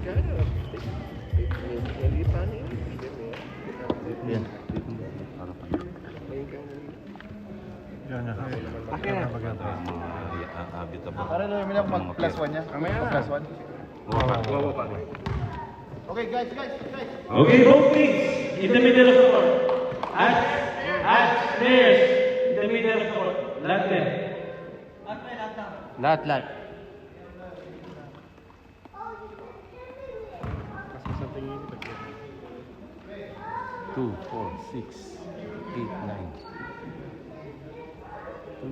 Yan. Yan na. Akin na. Para naman ako mag-plus 1 niya. Mag-plus 1. Okay, guys. Okay, both teams in the middle of the court. At players in the middle of the court. Lahat. Two, 4, 6, 8, 9. 2,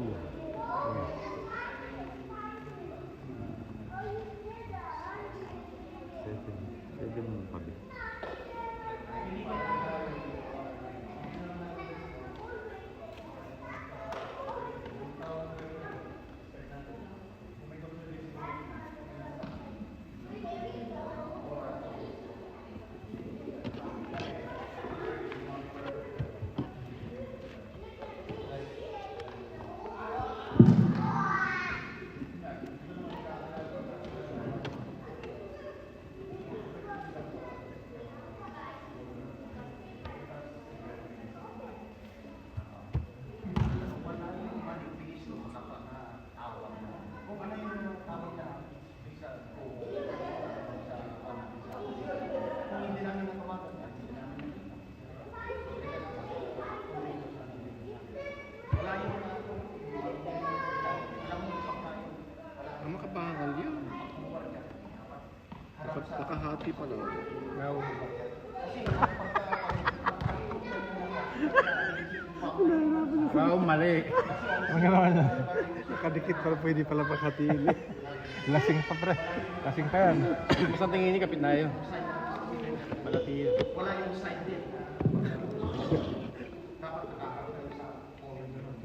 7 pabi. Ang makabangal yun. Nakahati pala. Wow, mali. Ang ganawa na. Nakadikit pala, pwede pala paghatiin. Lasing pa pre. Lasing pa yan. Basta tingin ni kapit na yun. Malati yun.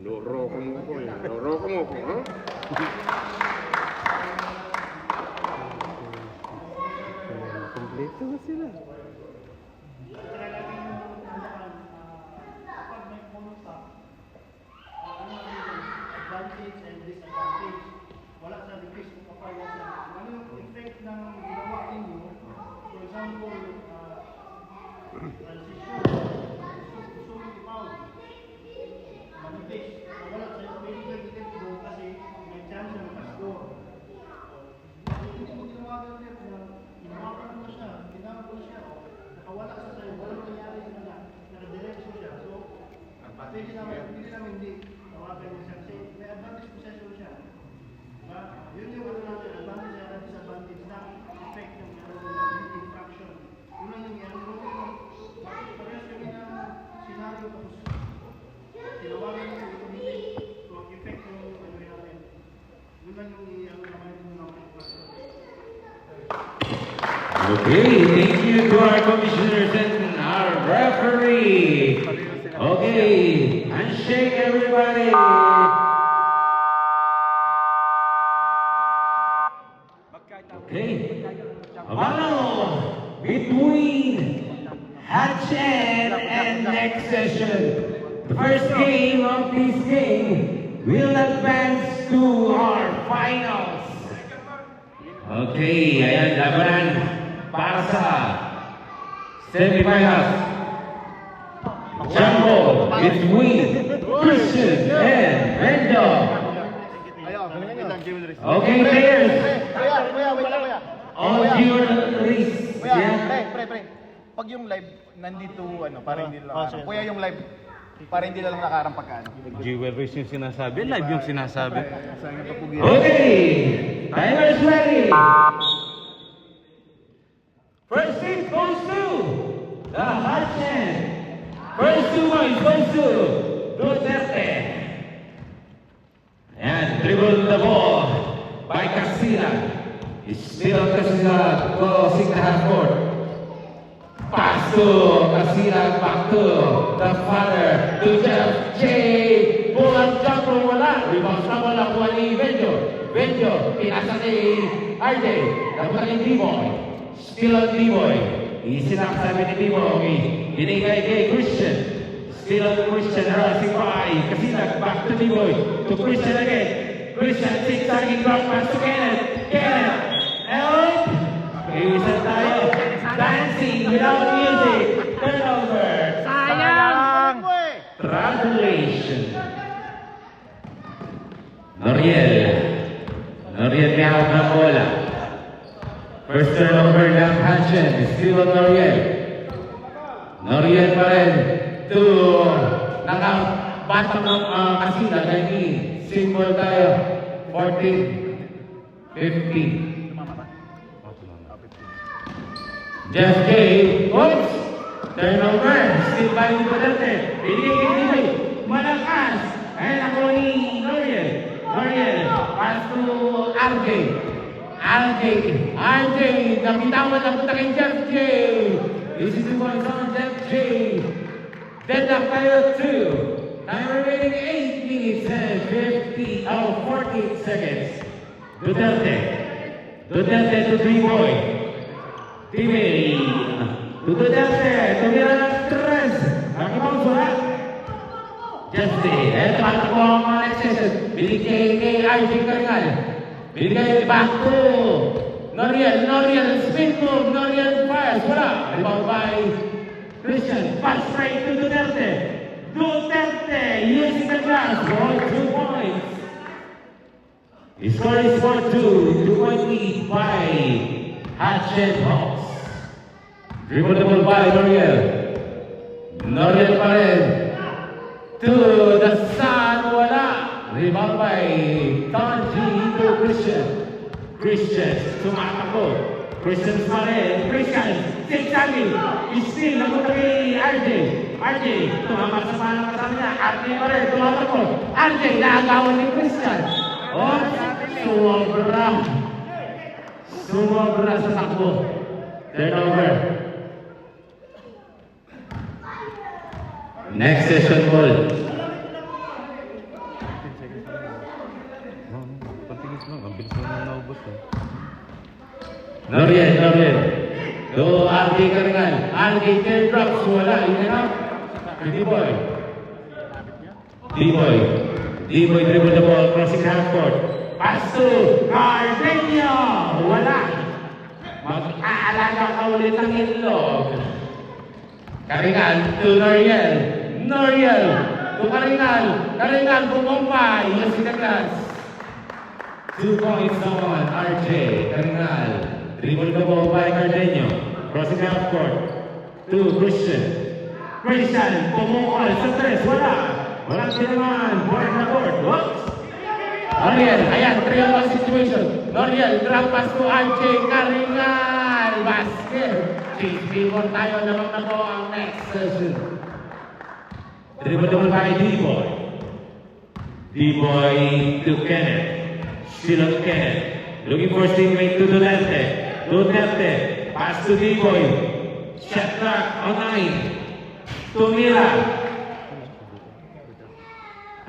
Loroko mo ko eh. Loroko mo ko, ha? Kompleto na sila. Advantage and disadvantage. Wala sa decrease kung kapaya siya. Ano yung effect ng ginawa ninyo? For example, transition, susunod pound, manipis. Wala sa medical effect doon kasi may chance na makascore. Yung ginawa natin na ginawakan mo siya, ginagawa mo siya, nakawala sa sa'yo, walang nangyari sa kanya, nakadiretso siya. So, pwede naman, hindi tawagan niya siya kasi may advantage possession siya. Diba? Yun yung ano natin, advantage at disadvantage na effect ng infraction. Yun lang yung yan. Parehas kami ng scenario tapos tinawagan niya yung committee to effect yung ano natin. Yun lang yung ano naman yung infraction. Okay, thank you to our commissioners and our referee. Okay, handshake everybody. Okay, battle between Hatchet and next session. The first game of this game will advance to our finals. Okay, ayan labanan para sa semifinals. Jumbo between Christian and Rendo. Okay, players. Kuya. On your list. Pre. Pag yung live nandito para hindi lang kuya yung live para hindi lang nakaharang pagkaan. Jewel race yung sinasabi. Live yung sinasabi. Okay, timers ready. First seat goes to the Hatchet. First two points goes to Duterte. And dribble the ball by Casilan. Still Casilan crossing the half court. Pass to Casilan, back to the father, to Jeff J. Bulan jumper wala. Rebound na wala kuha ni Benjo, pinasa ni RJ. Dapat ni D-Boy. Still on D-Boy. Isinaksabi ni D-Boy. Binigay kay Christian. Still on Christian, harassing by Casilan, back to D-Boy. To Christian again. Christian, zigzagging back pass to Kenneth. Help! Isang tayo Noriel. Noriel may hawak ng bola. First turnover ng Hanchen. Still on Noriel. Noriel pa rin. Nakabatang ng Kasila. Dahil symbol tayo. 14, 15. Jeff J. Oops! Turnover. Still by Duterte. Binigay. Malakas. Ayun ako ni Noriel. Noriel. Pass to RJ. RJ. Nabitawan ang punta kay Jeff J. This is the one on Jeff J. Deadlock tayo 2. Time remaining 8 minutes and 48 seconds. Duterte to 3-boy. Timmy. To Duterte. Tumira ng 3. Nakibang surat. Just eto ang po ang mga next session. Binigay kay RJ Caringal. Binigay back to Noriel. Spin move. Noriel fires. Wala. Rebound by Christian. Pass straight to Duterte. Using the glass for 2 points. The score is 4-2. 2-point lead by Hatchet Hawks. Dribble the ball by Noriel. Noriel pa rin. To the sun, wala. Rebound by Tanji to Christian, tumatakbo. Christian pa rin. Zigzagging. Still, napunta kay RJ, tumama sa panang kasama niya. RJ pa rin, tumatakbo. RJ, naagawan ni Christian. Oh, sumobra sa takbo. Turnover. Next session ball. Pantingin lang. Ang bilis mo na naubos. Noriel. To RJ Caringal. RJ teardrops. Wala. In and out. D-boy dribble the ball. Crossing half court. Pass to Cardenio. Wala. Mag-aalaga ka ulit ng ilog. Caringal to Noriel to Caringal bumompa. Using the glass. 2 points on RJ Caringal. Dribble the ball by Cardenio. Crossing half court to Christian, pumukol sa 3. Walang sinaman. Board na board. Whoops! Noriel, ayan, 3-on-1 situation. Noriel, drop pass to RJ Caringal. Basket. Before tayo naman na po ang next session. Dribble the ball by D-boy. D-boy to Kenneth. Still on Kenneth. Looking for his teammate to Duterte. Pass to D-boy. Shot clock on 9. Tumira.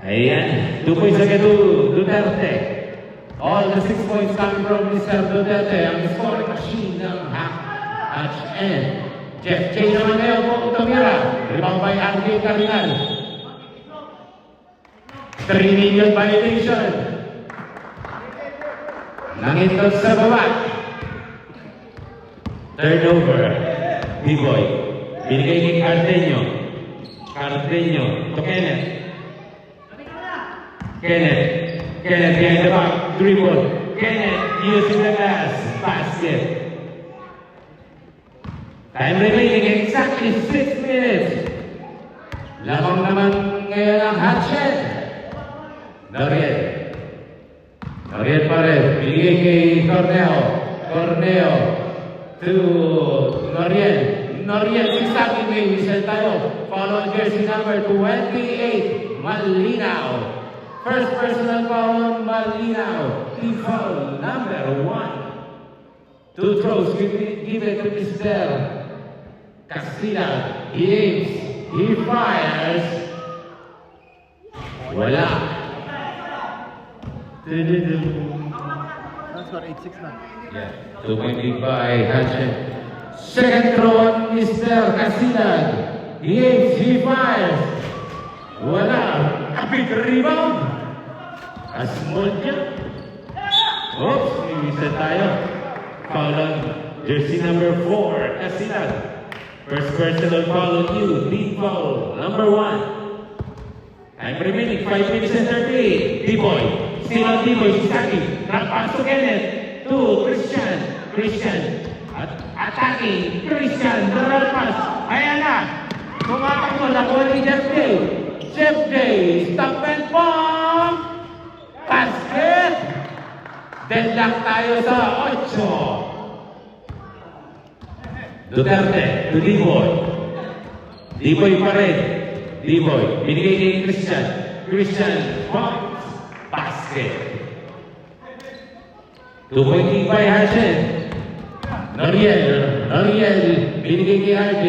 Ayan. 2 points again to Duterte. All the 6 points coming from Mr. Duterte. Ang scoring machine ng HN. Jeff J. naman ngayon po Tumira. Rebound by RJ Caringal. 3 million violation. Nangitot sa baba. Turnover. D-boy. Binigay kay Cardenio to Kenneth. Kenneth behind the back. Dribble. Kenneth using the glass. Basket. Time remaining exactly 6 minutes. Lamang naman ngayon ang Hatchet. Noriel pa rin. Binigay kay Corneo to Noriel, zigzagging may whistle tayo. Follow jersey number 28, Malinaw. First personal foul, Malinaw. Team foul number 1. 2 throws, give it to Mr. Casilla. He aims, he fires. Wala. That's got 8-6 na. Yeah, 2-point lead by Hanchen. Second throw on Mr. Casilag. He aims, he fires. Wala. A big rebound. A small jump. Oops, may tayo. Foul on jersey number 4, Casilag. First personal foul on you, team foul number 1. Time remaining 5 minutes and 38. D-boy Still on Diboy, Sisaki. Pass to Kenneth. To Christian. Christian. Attacking. Christian. The right pass. Ayan na. Tumatakbo. Nakuha ni Jeff J. Jeff J. Stop and pump. Basket. Deadlock tayo sa 8. Duterte to D-Boy. D-Boy pa rin. D-Boy. Binigay kay Christian. Christian. Pump. Basket. 2-point lead by Hashem. Noriel. Binigay kay RJ.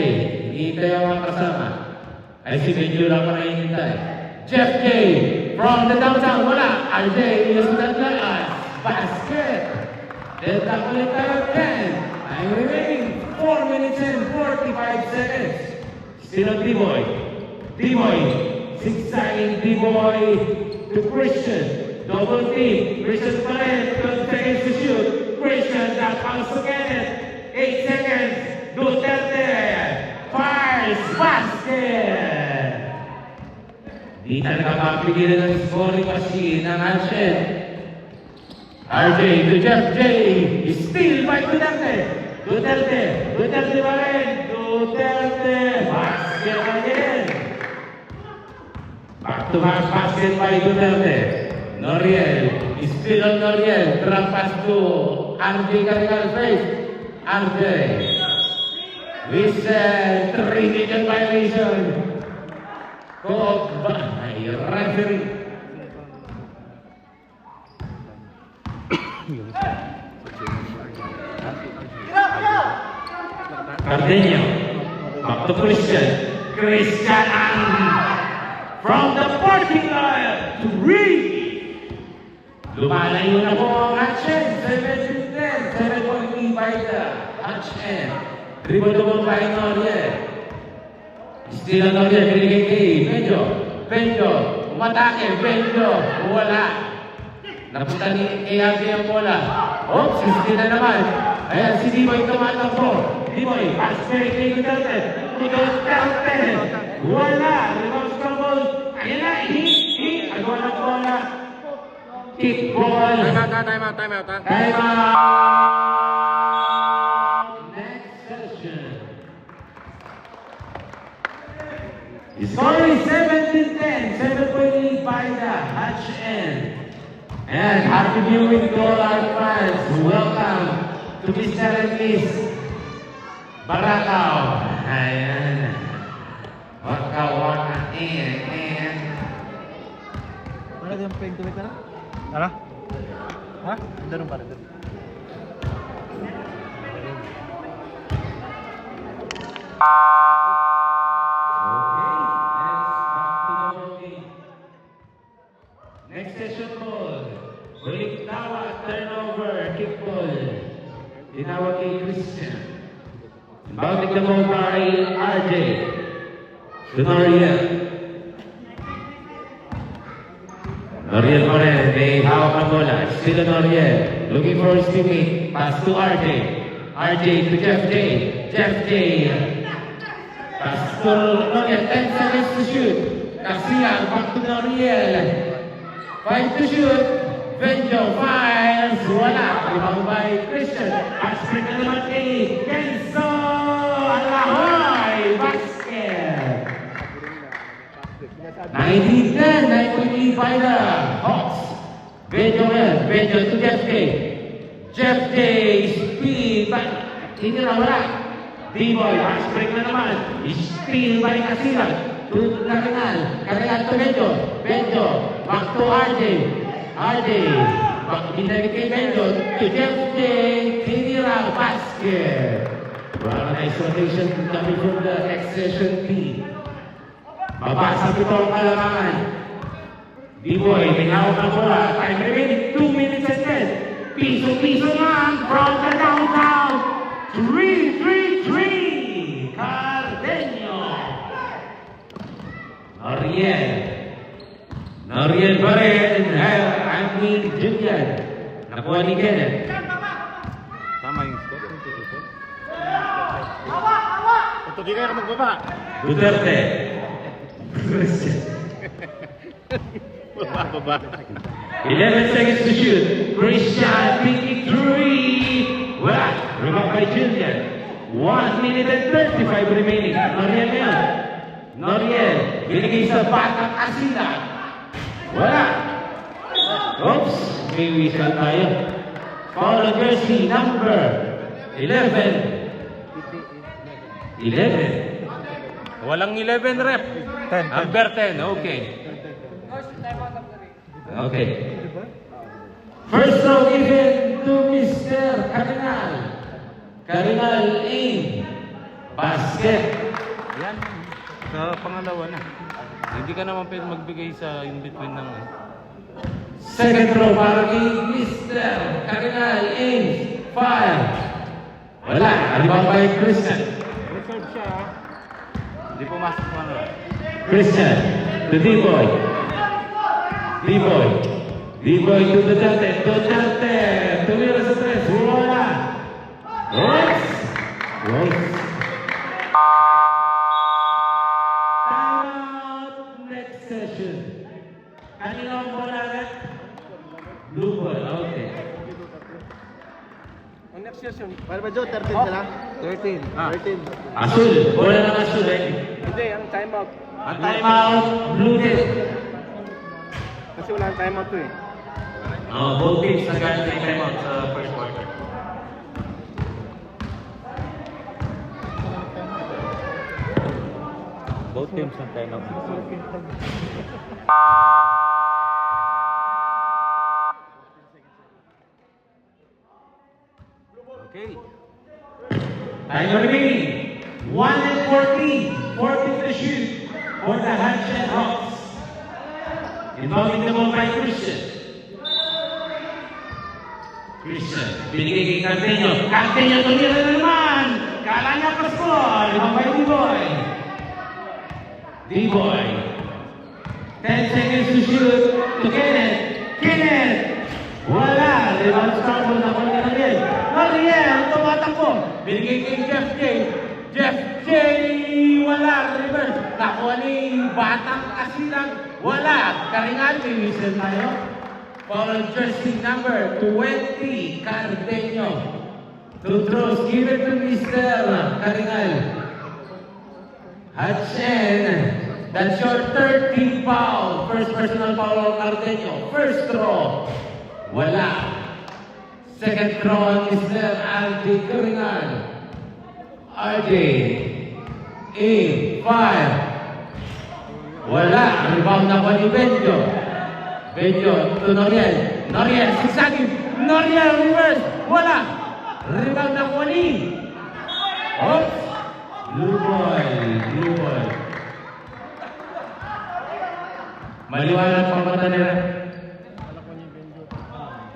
Hinihintay ang mga kasama. Ay si Benjo lang pa nahihintay. Jeff J. From the downtown. Wala. RJ. Use that line. Basket. Delta ulit tayo 10. Time remaining 4 minutes and 45 seconds. Still on D-Boy. D-Boy. Zigzagging D-Boy to Christian. Double team. Christian pa rin. 12 seconds to shoot. Christian that comes to Kenneth. 8 seconds. Duterte. Fires. Basket. Di talaga mapigilan ng scoring machine ng Hashem. RJ to Jeff J. Steal by Duterte. Duterte pa rin. Duterte. Basket again. Back to back basket by Duterte. Noriel. Steal on Noriel. Drop pass to RJ Carical face. RJ. Whistle. 3-minute violation. Called by referee. Cardenio. Back to Christian. Christian from the parking lot to Reed. Lumalayo na po ang Hatchen. 7-10. 7-point lead by the Hatchen. Dribble by Noriel. Still on Noriel. Binigay kay Benjo. Umatake. Benjo. Wala. Napunta ni ARJ ang bola. Oops, still na naman. Ayan, si D-Boy tumatakbo. D-Boy, pass break kay Duterte. Duterte. Wala. Rebound scramble. Ayan na, hit. Agawa ng bola. Kick ball. Time out. Time out. Next session. The score is 17-10. 7-point lead by the Hatch-N. And happy viewing to all our fans. Welcome to Mr. and Miss Barakaw. Ayan. Waka. Mana yung peng tuwid na? Ano? Ha? Darong pa rin. Next session ball. Balik tawa, turnover, kick ball. Tinawag kay Christian. Bounding the ball by RJ. To Noriel. Noriel pa rin, may hawak ang bola. Still Noriel. Looking for his teammate. Pass to RJ. RJ to Jeff J. Jeff J. Pass to Noriel. 10 seconds to shoot. Kasian, back to Noriel. 5 to shoot. Benjo fires. Wala. Rebound by Christian. Pass break na naman kay Kenzo Alahoy. Basket. 19-10. 9-point lead by the Hawks. Benjo to Jeff J. Jeff J. Speed. Hindi na wala. D-Boy. Pass break na naman. Steal by Kasian. To Cardinal to Benjo. Back to RJ. Binalik kay Benjo. To Jeff J. Tinira. Basket. Well, nice rotation coming from the next session team. Babasa ito ang kalamangan. D-Boy, may hawak ang bola. Time remaining 2 minutes and 10. Piso lang from the downtown. 3-3-3. Cardenio. Noriel pa rin. Anthony Julian. Nakuha ni Kenneth. Tama yung score. Ito di kayo magbaba. Duterte. Baba. 11 seconds to shoot. Christian thinking three. Wala. Rebound by Julian. 1 minute and 35 remaining. Noriel na yun. Noriel. Binigay sa Batang Asilag. Wala. Oops. May whistle tayo. Foul on jersey number 11. 11. Walang 11 rep. 10. Number 10, okay. Okay. First throw given to Mr. Cardinal. Cardinal in basket. Yan. Sa pangalawa na. Hindi ka naman pwede magbigay sa in-between ng... Second throw para kay Mr. Cardinal in 5. Wala. Rebound by Christian. Reserve siya. Hindi pumasok mo ano. Christian to D-Boy. D-Boy. D-Boy to Duterte. Duterte. Tumira sa tres. Wala. Oops. Oops. Timeout. Next session. Kanina ang bola agad? Blue ball. Okay. Ang next session. Para ba Joe? 13 sila? 13. Ah. 13. Asul. Bola ng Asul eh. Hindi, ang timeout. Ang timeout. Blue net. Kasi wala ang timeout to eh. Both teams nag-galing ng timeout sa first quarter. Both teams ng timeout. Okay. Time remaining. 1 and 14. 14 to shoot for the Hatchet Hawks. Involving the ball by Christian. Christian, binigay kay Cardeño. Cardeño, tumira na naman. Kala niya pa-score. Ibang by D-Boy. D-Boy. 10 seconds to shoot to Kenneth. Kenneth! Wala! Rebound stumble na kung Noriel. Noriel, tumatakbo. Binigay kay Jeff J. Jeff J. Wala! Reverse. Nakuha ni Batang Asilang. Wala! Karingan, may whistle tayo. Foul jersey number 20, Cardeño. Two throws given to Mr. Karingal. Hatchen. That's your 13th foul. First personal foul on Cardeño. First throw. Wala. Second throw on Mr. RJ Karingal. RJ. In 5. Wala. Rebound na pa ni Benjo. Benjo to Noriel. Noriel, sigsagin. Noriel, reverse. Wala. Rebound na po ni. Oops. Blue ball. Blue ball. Maliwanag pa mata nila.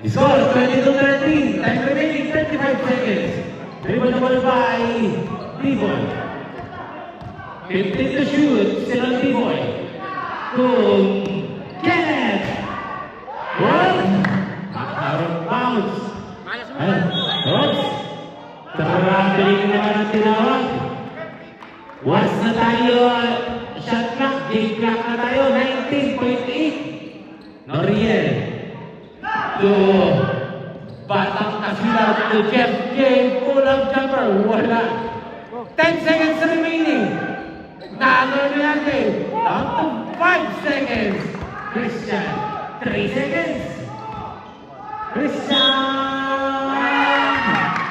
Score 22-13. Time remaining 35 seconds. Dribble the ball by D-Boy. 15 to shoot. Still on D-Boy. To Kenneth. What? Out of bounds. Oops. Traveling naman ang tinawag. Was na tayo. Shot clock. Game clock na tayo. 19.8. Noriel. To Batang Asilag. To Jeff J. Pull-up jumper. Wala. 10 seconds remaining. Nalo ni Ate. Down to 5 seconds. Christian. 3 seconds. Christian!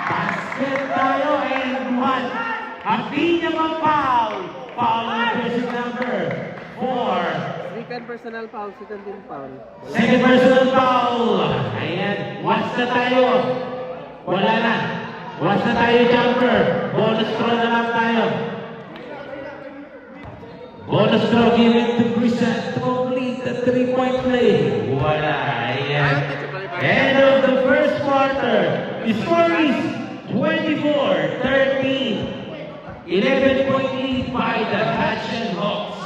Basket tayo and 1. Hindi niya mag-foul. Foul on jersey number 4. Second personal foul, second team foul. Second personal foul. Ayan. Watch na tayo. Wala na. Watch na tayo jumper. Bonus throw na lang tayo. Bonus throw given to Christian to complete the 3-point play. Wala. Ayan. End of the first quarter. The score is 24-13. 11-point lead by the Hatchet Hawks.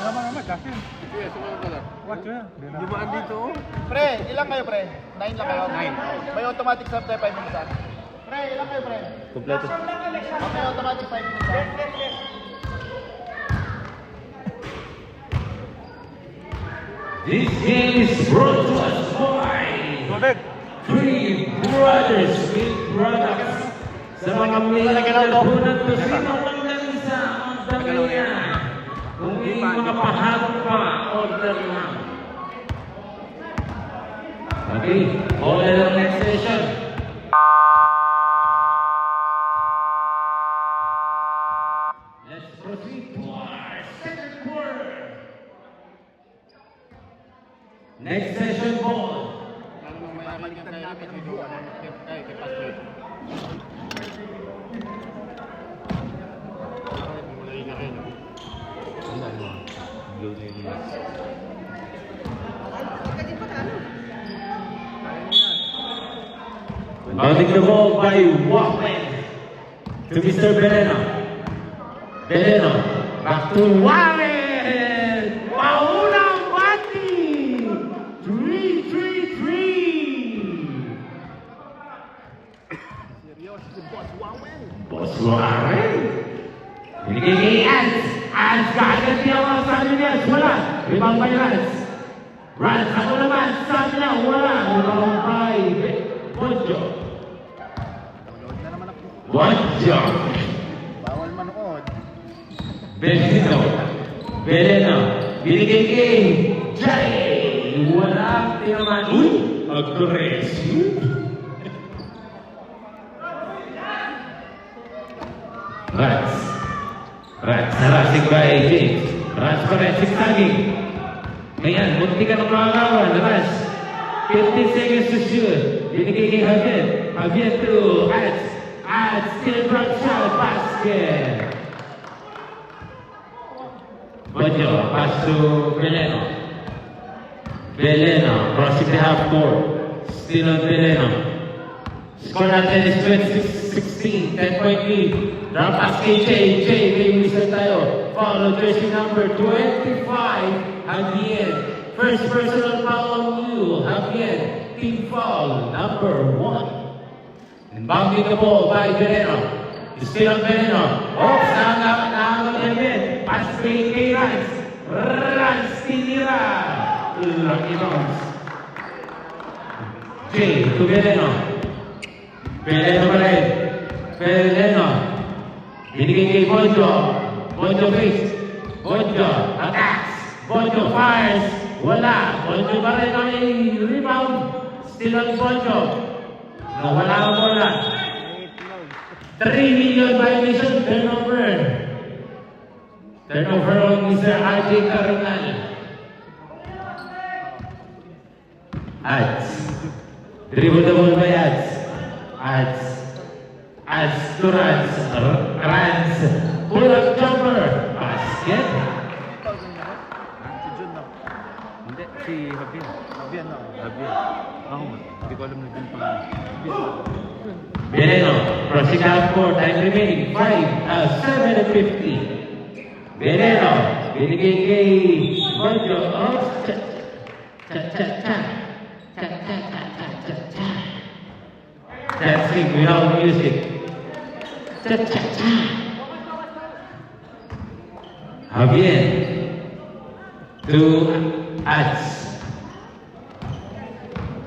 Dumaan dito. Pre, ilang kayo pre? 9 lang kayo? 9. May automatic stop tayo 5 minutes. Pre, ilang kayo pre? Kompleto. May automatic 5 minutes. This game is brought to us by Three brothers with products. Sa mga milagpunang to sino lang ng isa ang dami niya. Kung may mga pahabol pa, order lang. Okay, order ang next session. Let's proceed to our second quarter. Next session ball. Blue na yun. Bounding the ball by Walkman to Mr. Beleno. Beleno, back to Warren! Paunang bati! 3-3-3! Boss Warren! Binigay kay Ants! Ants kaagad niya mga sabi niya, wala! Rebound by Rans! Rans, ako naman, sabi niya, wala! Rebound by Bonjo! Bonjo! Bawal manood. Beleno! Beleno! Binigay kay Jay! Wala! Tinaman! Uy! Aggressive! Rans! Rans, harassing by James. Rans pa rin, sigsaging. Ngayon, munti ka ng makakawan. Rans, 15 seconds to shoot. Binigay kay Javier. Javier to Ants. Ants, still drop shot, basket. Bonjo, pass to Beleno. Beleno, crossing the half court. Still on Beleno. Score natin is 16, 10-point lead. Drop pass kay Jay. Jay, may whistle tayo. Follow jersey number 25, Javier. First personal foul on you, Javier. Team foul, number 1. And bounding the ball by Beleno. Still on Beleno. Oh, nahanap niya din. Pass kay Rans. Rans, tinira. Lucky bounce. Jay to Beleno. Beleno pa rin. Beleno. Binigay kay Bonjo. Bonjo face. Bonjo attacks. Bonjo fires. Wala. Bonjo pa rin ang rebound. Still on Bonjo. Wala ang bola. 3 million violation. Turnover. Turnover on Mr. RJ Caronal. Ads. Dribble the ball by Ads. Ads. Ads to Rans. Rans. Pull up jumper. Basket. Si Jun na. Hindi, si Javier. Abiyan na. Javier. Ako nga. Hindi ko alam na din pa. Beleno. Crossing half court. Time remaining. 7:50. Beleno. Binigay kay Bonjo. Oh, cha. Cha, cha, cha. Cha, cha, cha, cha, cha, cha. Dancing without music. Cha, cha, cha. Javier. To Ads.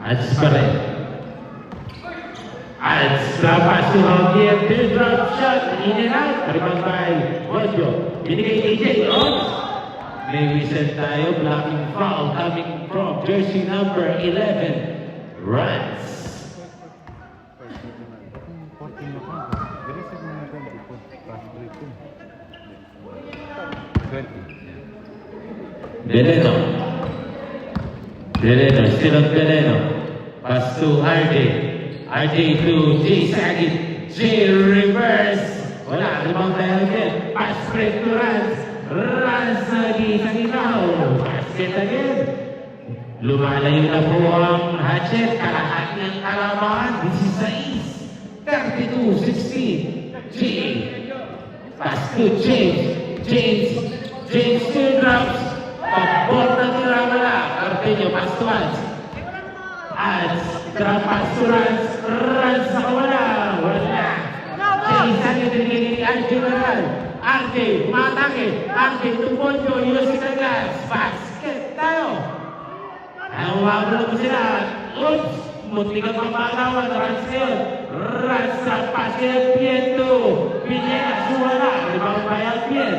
Ads pa rin. Ads. Drop pass to Javier. This drop shot. In and out. Rebound by Bonjo. Binigay kay Jay. Oh. May whistle tayo. Blocking foul coming from jersey number 11. Rans. 14 na ka. Very sad na natin dito. Fast break ko. 20. Beleno. Beleno. Still on Beleno. Pass to RJ. RJ to Jay Sagit. Jay reverse. Wala. Rebound tayo again. Pass break to Rans. Rans lagi sa ikaw. Basket again. Lumalayo na po ang hatchet. Kalahati ng kalamangan. 16. 32-16. Jay. Pass to James. James still drops. Pag-ball na tira wala. Cardenio, pass to Ads. Ads. Drop pass to Rans. Rans nakawala. Wala. Jay Sagit binigay ni RJ Maral. RJ, umatake. RJ, tuponyo. Yusik ang gas. Basket tayo. Nawawala mo sila. Oops. Munti kang mapagawan. Runs ngayon. Runs sa pase Albiento. Villegas wala. Rebound by Albien.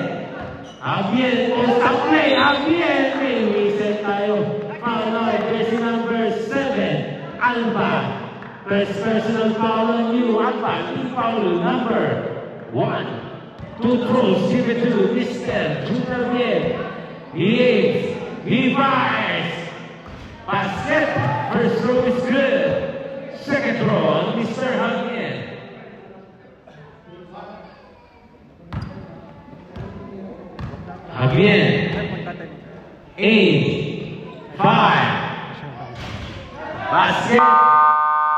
Albien. Post-up play. Albien. May reset tayo. Foul on jersey number 7. Alba. First personal foul on you. Alba. Team foul number 1. Two throws. Give it to Mr. Junavien. He aims. He fires. Basket. First throw is good. Second throw on Mr. Javier. Javier. 8, 5. Basket.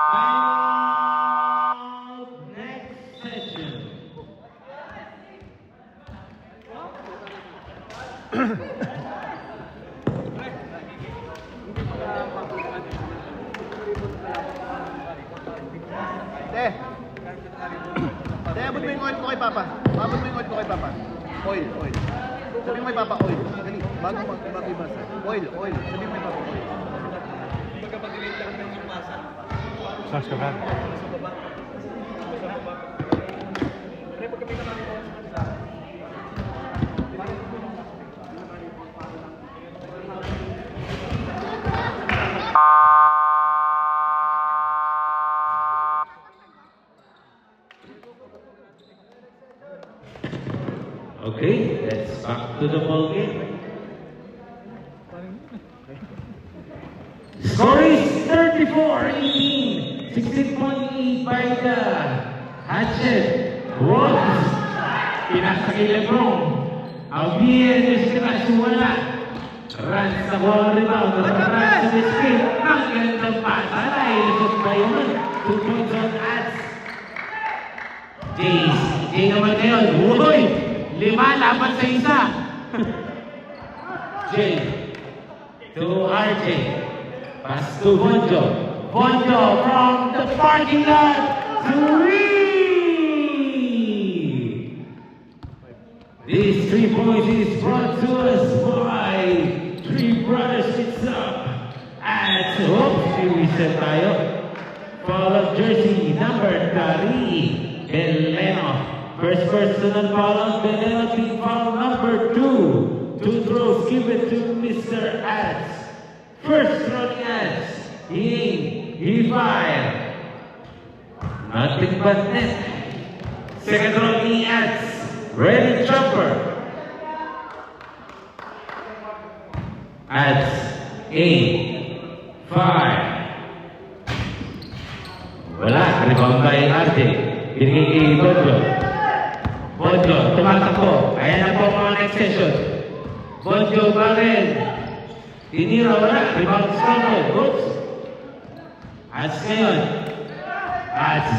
Timeout. Next session. Abot mo yung oil ko kay Papa. Abot mo yung oil ko kay Papa. Oil. Sabi mo kay Papa, oil. Dali, bago ibasa. Oil. Sabi mo kay Papa, oil. Saan ka ba? Okay, let's back to the ball game. Score is 34-18. 16.8 by the Hatchet. Wolves. Pinasa kay Lebron. Albion is kinasuwala. Runs sa ball rebound. Runs sa escape. Ang gandang pasa na ilusot pa yun. 2 points on ads. Jay naman ngayon. Uy! 5 laban sa isa. J to RJ. Pass to Bonjo. Bonjo from the parking lot. 3. These 3 points is brought to us by 3 brothers. It's up. At reset tayo. Foul of jersey number 3. Beleno. First personal foul on Beleno, team foul number 2. 2 throws, give it to Mr. Ads. First throwing Ads. He fire. Nothing but net. Second throwing Ads. Ready jumper. Ads. 8, 5. Wala, rebound by RJ. Binigay kay Bonjo. Bonjo, tumatakbo. Ayan na po mga next session. Bonjo pa rin. Tinira wala. Rebound scramble. Goods. Ads ngayon. Ads.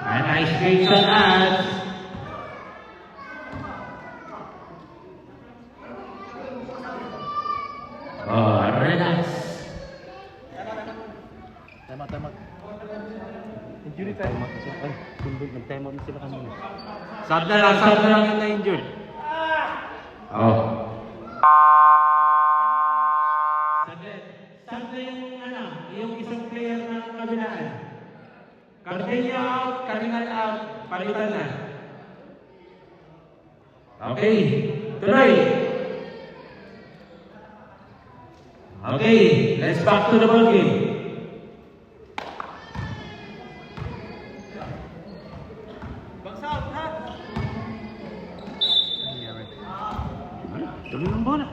A nice face on Ads. Oh, relax. Tama. Injury time. Ay, nag-time out na sila kanina. Sad na lang yung na-injured. Oh. Sad na yung isang player ng kabilaan. Cardeña out, Cardinal out, palitan na. Okay, tuloy. Okay, let's back to the ball game. Tuloy ng bola.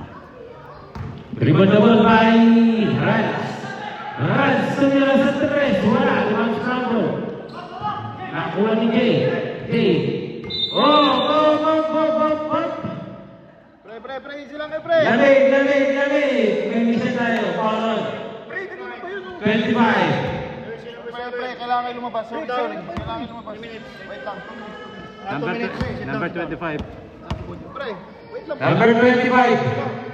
Dribble by Rans. Rans tumira sa 3. Wala, limang scramble. Nakuha ni Jay. Oh, go. Pre, easy lang kayo, pre. Lamig. May misa tayo. Foul on. 25. Pre, kailangan kayo lumabas. Sorry. Kailangan lumabas. Wait lang. Number 25. Pre, wait lang. Number 25.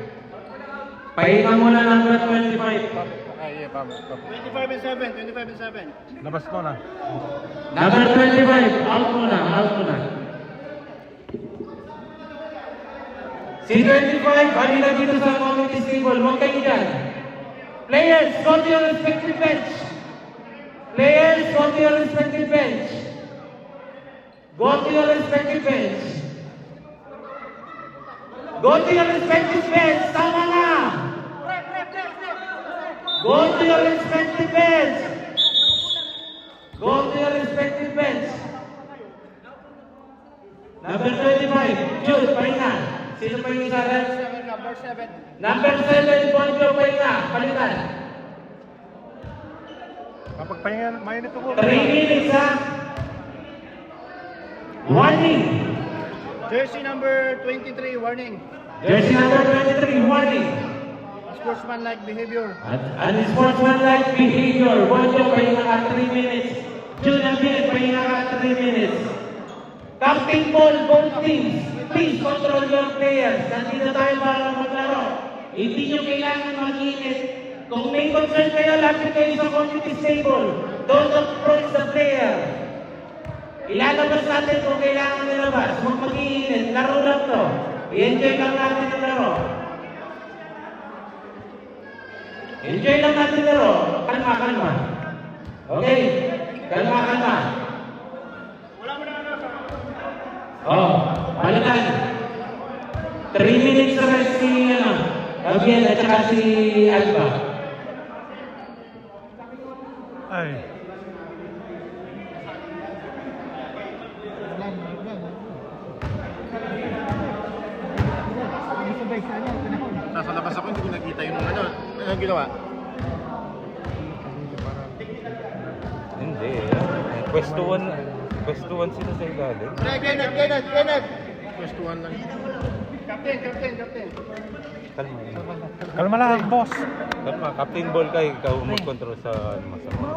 Pahinga muna number 25. 25 and 7. Labas mo na. Number 25. Out muna. Si 25, halina dito sa community table. Huwag kayo dyan. Players, go to your respective bench. Players, go to your respective bench. Go to your respective bench. Go to your respective bench. Tama na. Go to your respective bench. Go to your respective bench. Number 25, Jude, pahinga. Sino pa yung isa rin? Number 7. Number 7, Bonjo, pahinga. Palitan. Kapag pahinga, mainit ako. 3 minutes, ha? Warning. Jersey number 23, warning. Jersey number 23, warning. Sportsman-like behavior. Unsportsmanlike behavior. Bonjo, pahinga ka 3 minutes. Jude, Amir, pahinga ka 3 minutes. Captain ball, both teams. Please control your players. Nandito tayo para maglaro. Hindi nyo kailangan mag-init. Kung may concern kayo, lapit kayo sa committee table. Don't approach the player. Ilalabas natin kung kailangan nilabas. Huwag mag-iinit. Laro lang to. I-enjoy lang natin ang laro. Enjoy lang natin laro. Kalma, kalma. Okay? Kalma, kalma. Oh, palitan. 3 minutes na rest si Gabriel at saka si Alba. Ay. Nasa labas ako, hindi ko nakita yung ano. Ano ginawa? Hindi. Pwestuhan sila sa ilalim. Kenneth! Pwestuhan lang. Captain. Kalma. Kalma lang, boss. Kalma. Captain ball ka, ikaw mag-control sa masama.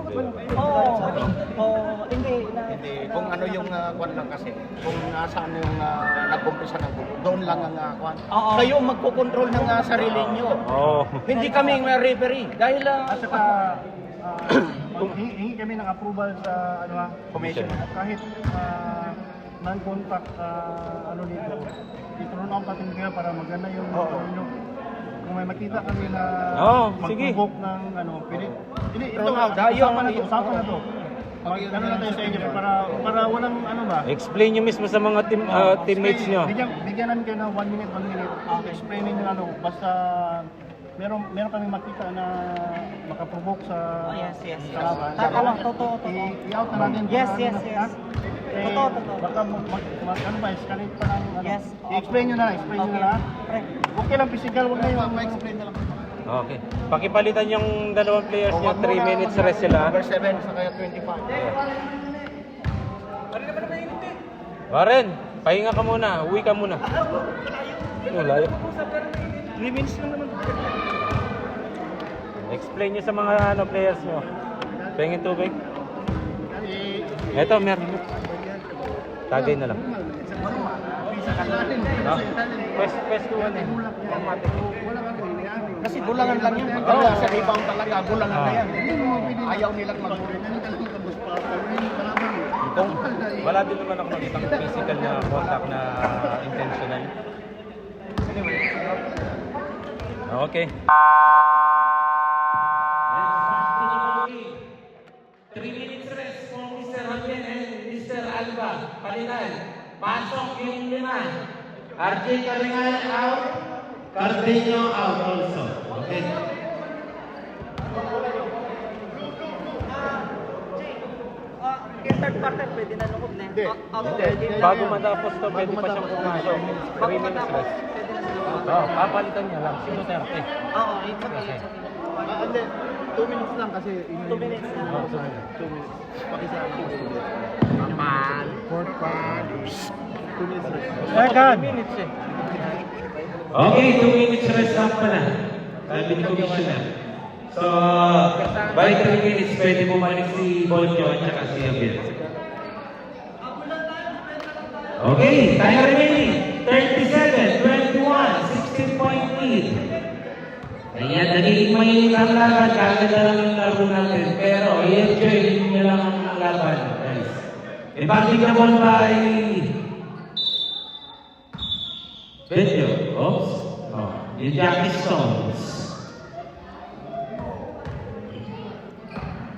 Hindi, kung ano yung kwan lang kasi, kung saan yung nag-umpisa ng gulo, doon lang ang kwan. Kayo magkocontrol ng sarili nyo. Oo. Hindi kami referee. Dahil At saka, hingi kami ng approval sa commission. kahit non-contact dito. Itulong ang pating kaya para maganda yung yung kung may makita kami na sige. mag-provoke ng pwede. Hindi, ito Throw out. usapan na to. Ano na tayo sa inyo para walang ba? Explain nyo mismo sa mga teammates nyo. Bigyan namin kayo ng 1 minute. Explainin nyo basta meron kami makita na makaprovoke sa kalaban. Totoo. I-out na natin. Yes. Totoo. Baka escalate pa ng Yes. I-explain nyo na. Okay lang, physical, huwag na yun. Ma-explain na lang. Okay. Pakipalitan yung dalawang players nyo. 3 minutes rest sila. Number 7 sa kaya 25. Warren, pahinga ka muna. Uwi ka muna. Layo. 3 minutes lang naman. Explain nyo sa mga players nyo. Pengin tubig. Eto, meron. Tagay na lang. Pwestuhan eh. Kasi bulangan lang yun. Sa rebound talaga, bulangan na yan. Ayaw nilang Kung wala din naman ako nakitang physical na contact na intentional. Okay. 3 minutes rest for Mr. Javier and Mr. Alba. Palitan. Pasok yung 5. RJ Caringal out. Cardeño out also. Okay. Yung third quarter, pwede na lungkot na. Bago matapos to, pwede pa siyang pumasok. 3 minutes rest. Papalitan niya lang. Si Duterte. Oo, it's okay. Hindi, 2 minutes lang kasi 2 minutes na. 2 minutes. Naman. Fourth quarter. 2 minutes rest. 2 minutes eh. Okay, 2 minutes rest up pa na. Sabi ni Commissioner. So, by 3 minutes, pwede bumalik si Bonjo at saka si Javier. Okay, time remaining. 37, 21, 16-point lead. Ayan, nagiging mainit ang laban. Kaganda lang yung laro natin. Pero, i-enjoy nyo lang ang laban, guys. Impacting the ball by Benjo. Oops. Oh, yung Jackie Stones.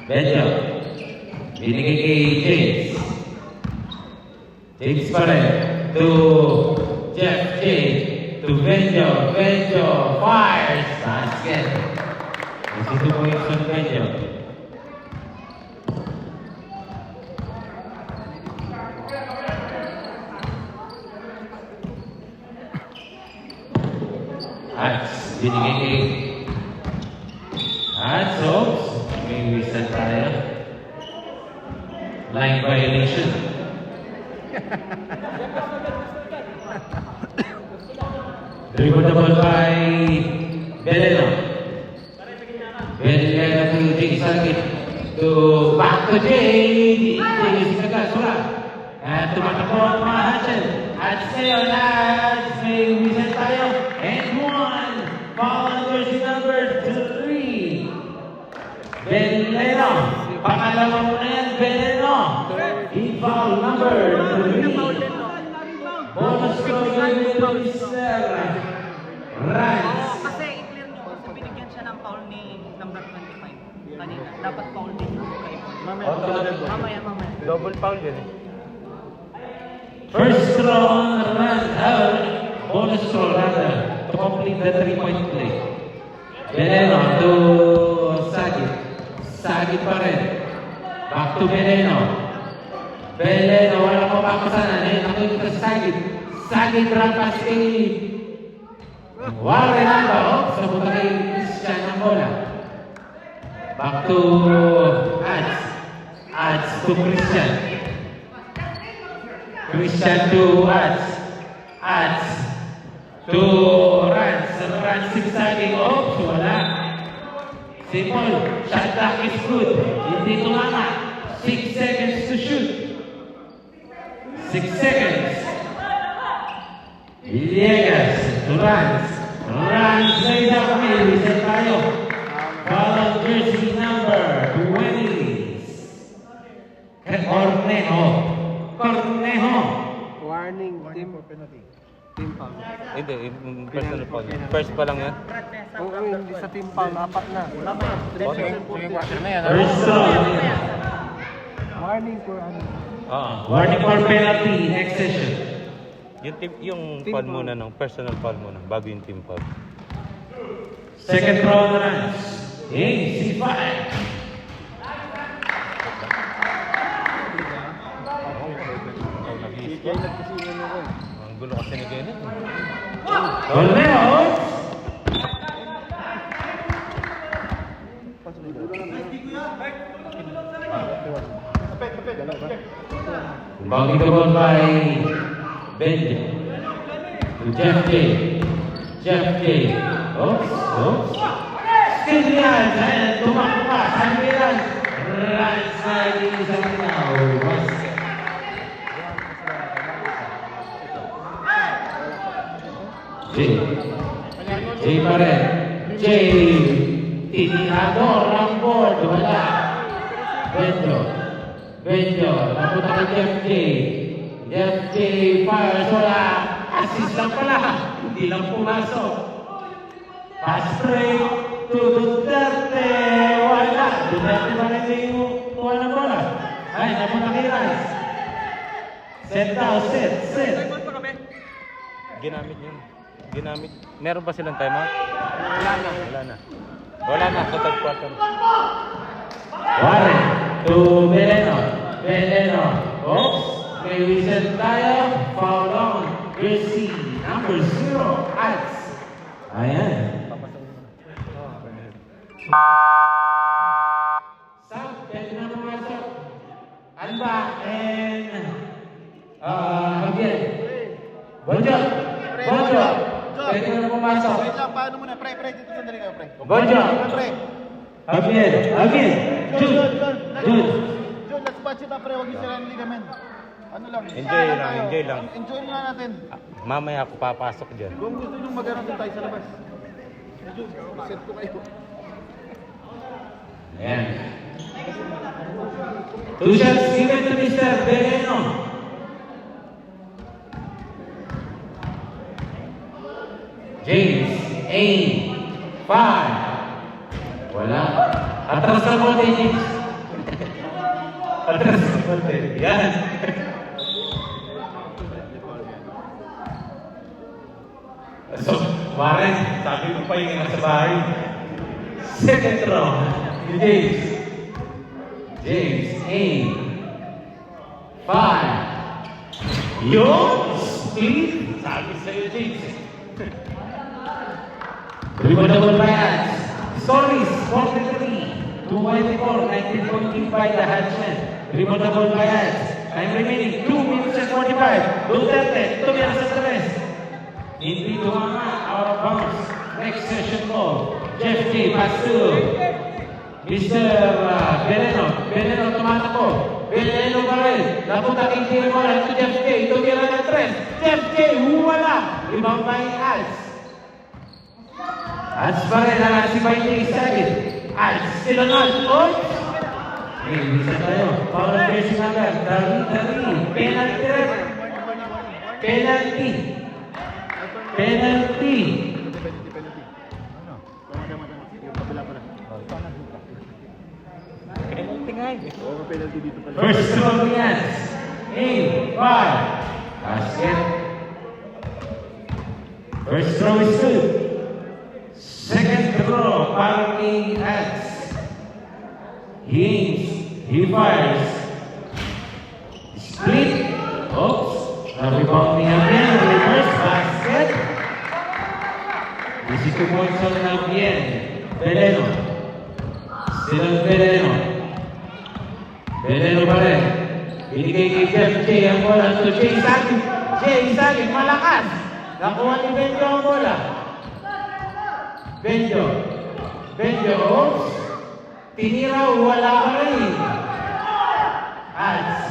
Benjo. Binigay kay James. James pa rin. To Jeff J. To Benjo. Benjo fires. Basket. Kasi 2 points on Benjo. Hats. Binigay kay Hats. Oops. May whistle tayo. Line violation. Dribble by Beleno. Beleno to Jay Sarkit. To back to Jay. Jay is nagkasura. At tumatakbo ang mga Hatchel. At sa'yo lads, may whistle tayo. And 1. Foul on jersey number 3. Beleno. Pangalawa mo na yan, Beleno. In foul number 3. Bonus score gawin to Mr. Rans. Kasi i-clear nyo, kasi binigyan siya ng foul ni number 25 kanina. Dapat foul din yung kay Mamaya. Double foul yun eh. First throw on Rans. Bonus throw rather to complete the 3-point play. Beleno to Sagit. Sagit pa rin. Back to Beleno. Beleno, wala pa papasanan eh. Nakunin ko sa Sagit. Sagit rampas kay Warren Alba. Sa punta kay Christian ang bola. Back to Ads. Ads to Christian. Christian to Ads. Ads to Rans. Rans zigzagging. Oops, wala. Simple. Shot clock is good. Hindi tumama. 6 seconds to shoot. 6 seconds. Villegas to Rans. Rans lays up me. Reset tayo. Follow jersey number 20. Cornejo. Cornejo. Warning, team penalty. Team foul. Hindi, yung personal foul. First pa lang yan. Oo, hindi sa team foul, 4 na. First throw. Warning for ano. Warning for penalty. Next session. Yung foul muna nung personal foul muna bago yung team foul. Second throw on Rans. C5. Ang gulo kasi ni Kenneth. Cornejo. Basketball by Benji. To Jeff J. Jeff J. Oops. Still Rans. And tumakbo pa. Sabi Rans. Rans lagi sa kinaw. Basket. J pa rin. J. Tiniador ang board. Wala. Benjo. Napunta kay Jeff J. Jeff J. Fires. Wala. Assist lang pala. Hindi lang pumasok. Pass break to Duterte. Wala. Duterte pa rin yung kuha ng bola. Ay, napunta kay Rans. Set daw. Set. Ginamit yun. Meron ba silang timeout? Wala na sa third quarter. Warren to Beleno. Oops. May whistle tayo. Foul on. Jersey number 0. Ads. Ayan. Sam, pwede na pumasok. Alba and Javier. Bonjo. Pwede na pumasok. Wait lang, paano muna? Pre, dito sandali kayo, pre. Bonjo. Pre. Javier. Jude. John, let's patch it up, pre. Huwag yung sila ng ligament. Ano lang? Enjoy lang. Enjoy na natin. Mamaya ako papasok dyan. Kung gusto nyo mag-ano doon tayo sa labas. Medyo, set ko kayo. Ayan. 2 shots given to Mr. Beleno. James, 8, 5. Wala. Atras na mo, James. Atras sa konti. Yan. So, Warren, sabi ko pa yung nasa bahay. Second throw. James. James, 8. 5. Yung speed. Sabi sa'yo, James. Double bias. Stories, 43. 224, 19.5 by the Hatchman. Double bias. Time remaining, 2 minutes and 45. Duterte, tumira sa tres. Hindi tumama, out of bounds. Next session ball. Jeff J. pass to Mr. Veneno. Veneno tumatakbo. Veneno pa rin. Napunta king tiro mo lang to Jeff J. Tumira ng tres. Jeff J. Wala. Rebound by Als. Als pa rin. Nalasi by Jay Sagit. Als. Still on Als. Oy! Bisa tayo. Foul on jersey number. Dari. Penalty rin. Penalty. Penalty. Penalty nga eh. First throw yan. 8, 5. Basket. First throw is good. Second throw, para kay Ats. He fires. Split. Oops. Na-rebound niya again. Reverse basket. This is 2 points on Navien. Veneno. Still on Veneno. Veneno pa rin. Binigay kay Jeff J ang bola to Jay Sagin. Jay Sagin, malakas. Nakuha ni Benjo ang bola. Benjo. Oops. Tinira, wala pa rin. Als.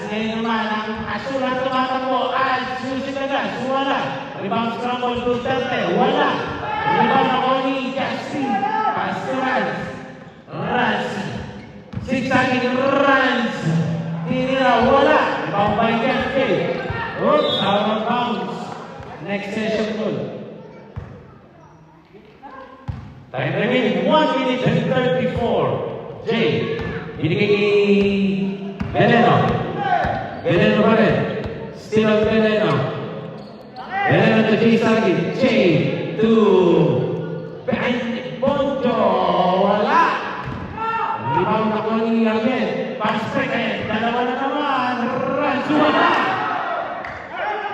Ngayon naman ang asulan tumatakbo. Als, susi agad. Wala. Rebound scramble to Duterte. Wala. Rebound ako ni Justin. Pass to Rans. Zigzagging runs. Tinira, wala. Rebound by Jeff J. Oops, out of bounds. Next session goal. Time remaining 1 minute and 34. Jay, binigay kay Veneno. Veneno pa rin. Still on Veneno. Veneno to Jay Sagin. Jay to Bonjo. Wala. Rebound ako ni Arben. Pass break eh. Dalawa na naman. Runs. Wala.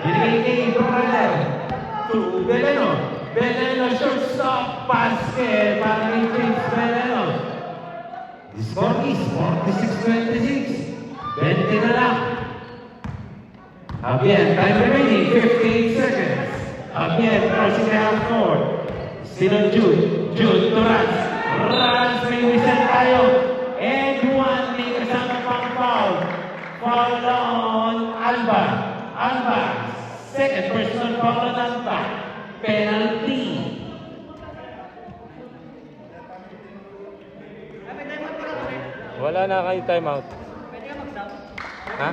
Binigay kay Brother. To Veneno. Veneno shortstop basket para kay James Veneno. The score is 46-26. 20 na lang. Again, time remaining 58 seconds. Again, crossing the half court. Still on Jude. Jude to Rans, may reset tayo. And one, may kasama pang foul. Foul on Alba. Second personal foul on Alba. Penalty. Wala na kayo timeout. Ha?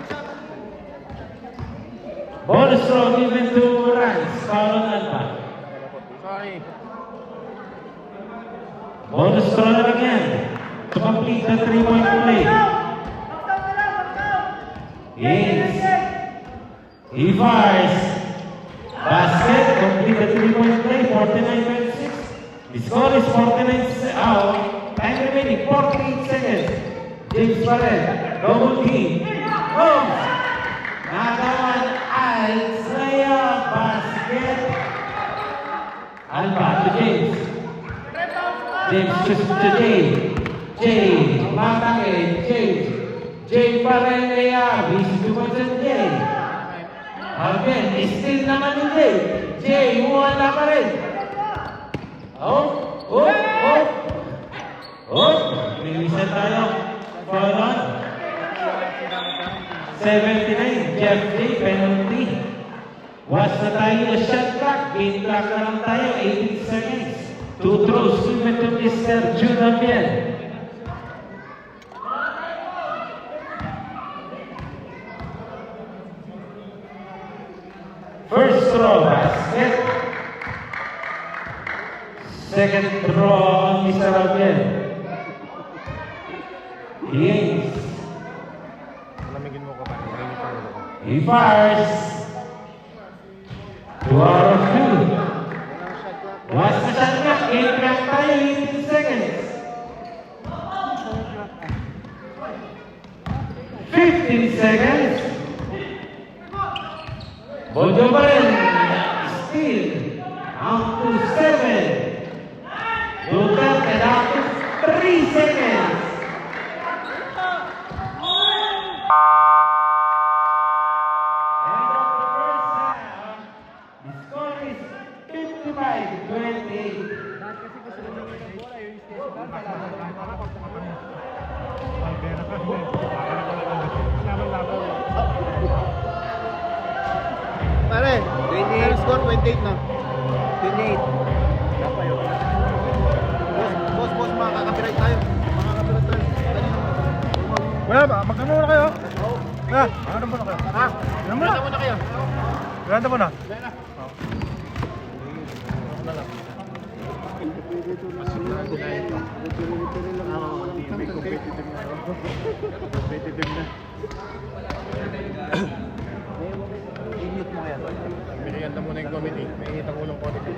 Bonus throw given to Rans. Foul on Alba. Bonus throw na again to complete the 3-point play. Yes. He fires. Basket, complete the 3-point play, 49-26. The score is 49 out. Time remaining 48 seconds. James Barret, double team. Boom! Nagawan Isaiah basket. Alba to James. James to Jay. Jay, matake, James. Jay pa rin kaya, busy tumasan Jay. Again, still naman ni Jay. Jay, wala pa rin. Release tayo. Foul on. 79, Jeff J, penalty. Was na tayo na shot clock. Game clock na lang tayo, 18 seconds. 2 throws given to Mr. Junabian. First throw, basket. Second throw on Mr. Albian. James. He fires. 2 out of 2. What's the shot clock? 8 clock tayo, 18 seconds. 15 seconds. Bojo pa rin. Still. Out to 7. Duterte down to 3 seconds. End of the first half. The score is 55-28. Pare, 28 score, 28 na. 28. Boss, makaka-copyright tayo. Makaka-copyright tayo. Wala ba? Magkano na kayo? Wala. Magkano muna kayo? Ha? Ilan muna? Muna kayo. Ganda mo na? Binigyan muna yung committee. May itang ulong committee.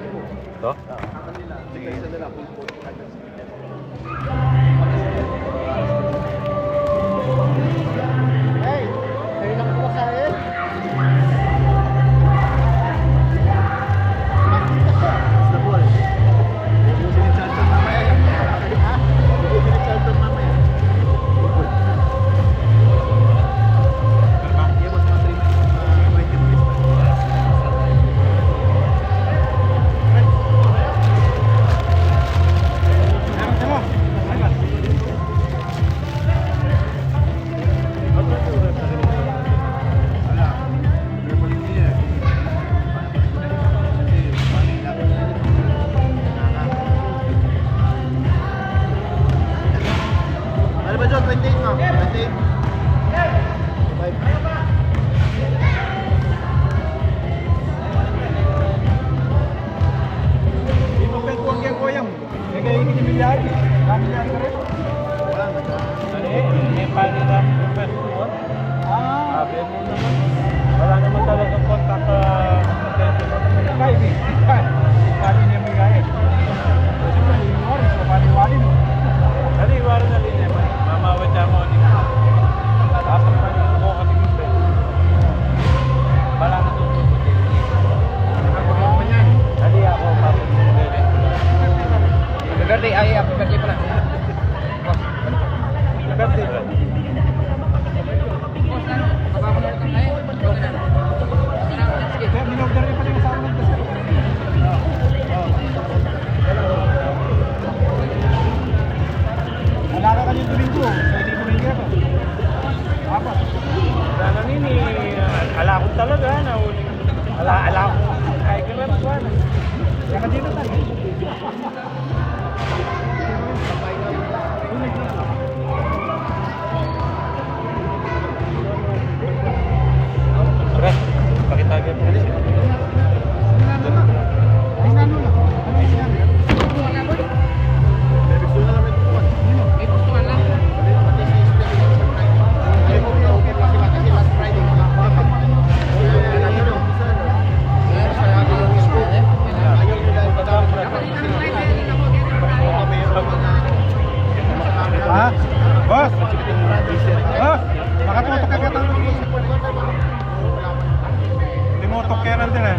Ito? Sige, isa nila. Hey! Kayo lang po sa akin? Basta po eh. Ubusin ni Charlton mamaya. Ha? Ubusin ni Charlton mamaya. Yeah, mas matrim. 20 minutes pa. Ano ba John? 28 mo? 28? Hindi mo pwede kung kaya ko yung. May kayo hindi milyari. Milyari ka rin. Wala na. May panira request mo? Sabi mo naman. Wala naman talagang contact attention mo. Kaya, paano niya may gaya? Kasi pa, yung oras, mapaniwali mo. Ano yung wala na linya? Mamawit siya mo. Tapos pa yung buko kasi gusto. Wala na tutubot eh. Dali ako papag mo. Birthday, ay, happy birthday pala. Birthday ba? Kaya, minogder niya pala yung asawa ng kasi. Alala ka yung Domingo. Pwede mo rin kaya. Apa? Sana nini, ala ko talaga. Ala ko. Ay, kaya ba? Kaya ka dito tayo. Pre, pakitagay mo kasi. Ay, nano na. Ay, nano. May gusto na namin ito. May gusto ka lang. Ay, okay pa sila kasi last Friday. Ayaw nila yung madami. Ha? Boss? Boss? Makatutok ka kata. Tumutok kaya nandun eh.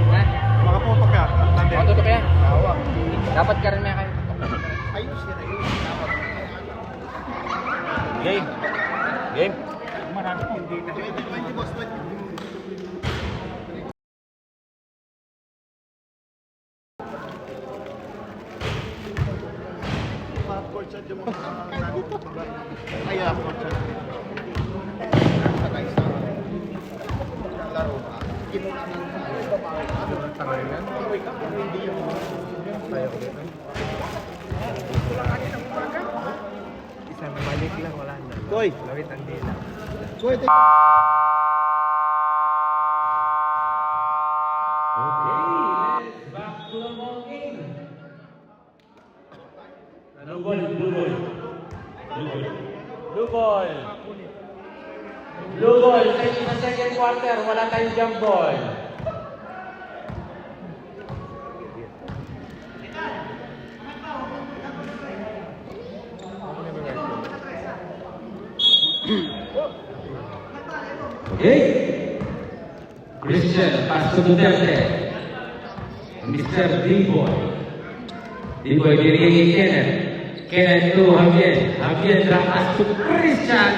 Ha? Makatutok ka. Nandun. Matutok kaya? Dapat ka rin may kayo. Ayos nila yun. Game. Game. Marami hindi na. 20 boss, 20. Court shot yung mga nandito. Ay, court shot. Sakay sa laro pa. Kinuha ng babae. Ano ang tangay yan? Wake up. Hindi yung tayo ulit. Isang balik lang, wala na. Koy! Lawit ang dila. Koy, take Okay, let's back to the ball game. Blue ball, blue ball. Blue ball. Blue ball. Blue ball sa second quarter. Wala tayong jump ball. Okay. Christian, pass to Duterte. Mr. D-Boy. D-Boy dirigay Kenneth. Kenneth to Javier. Javier drop pass to Christian.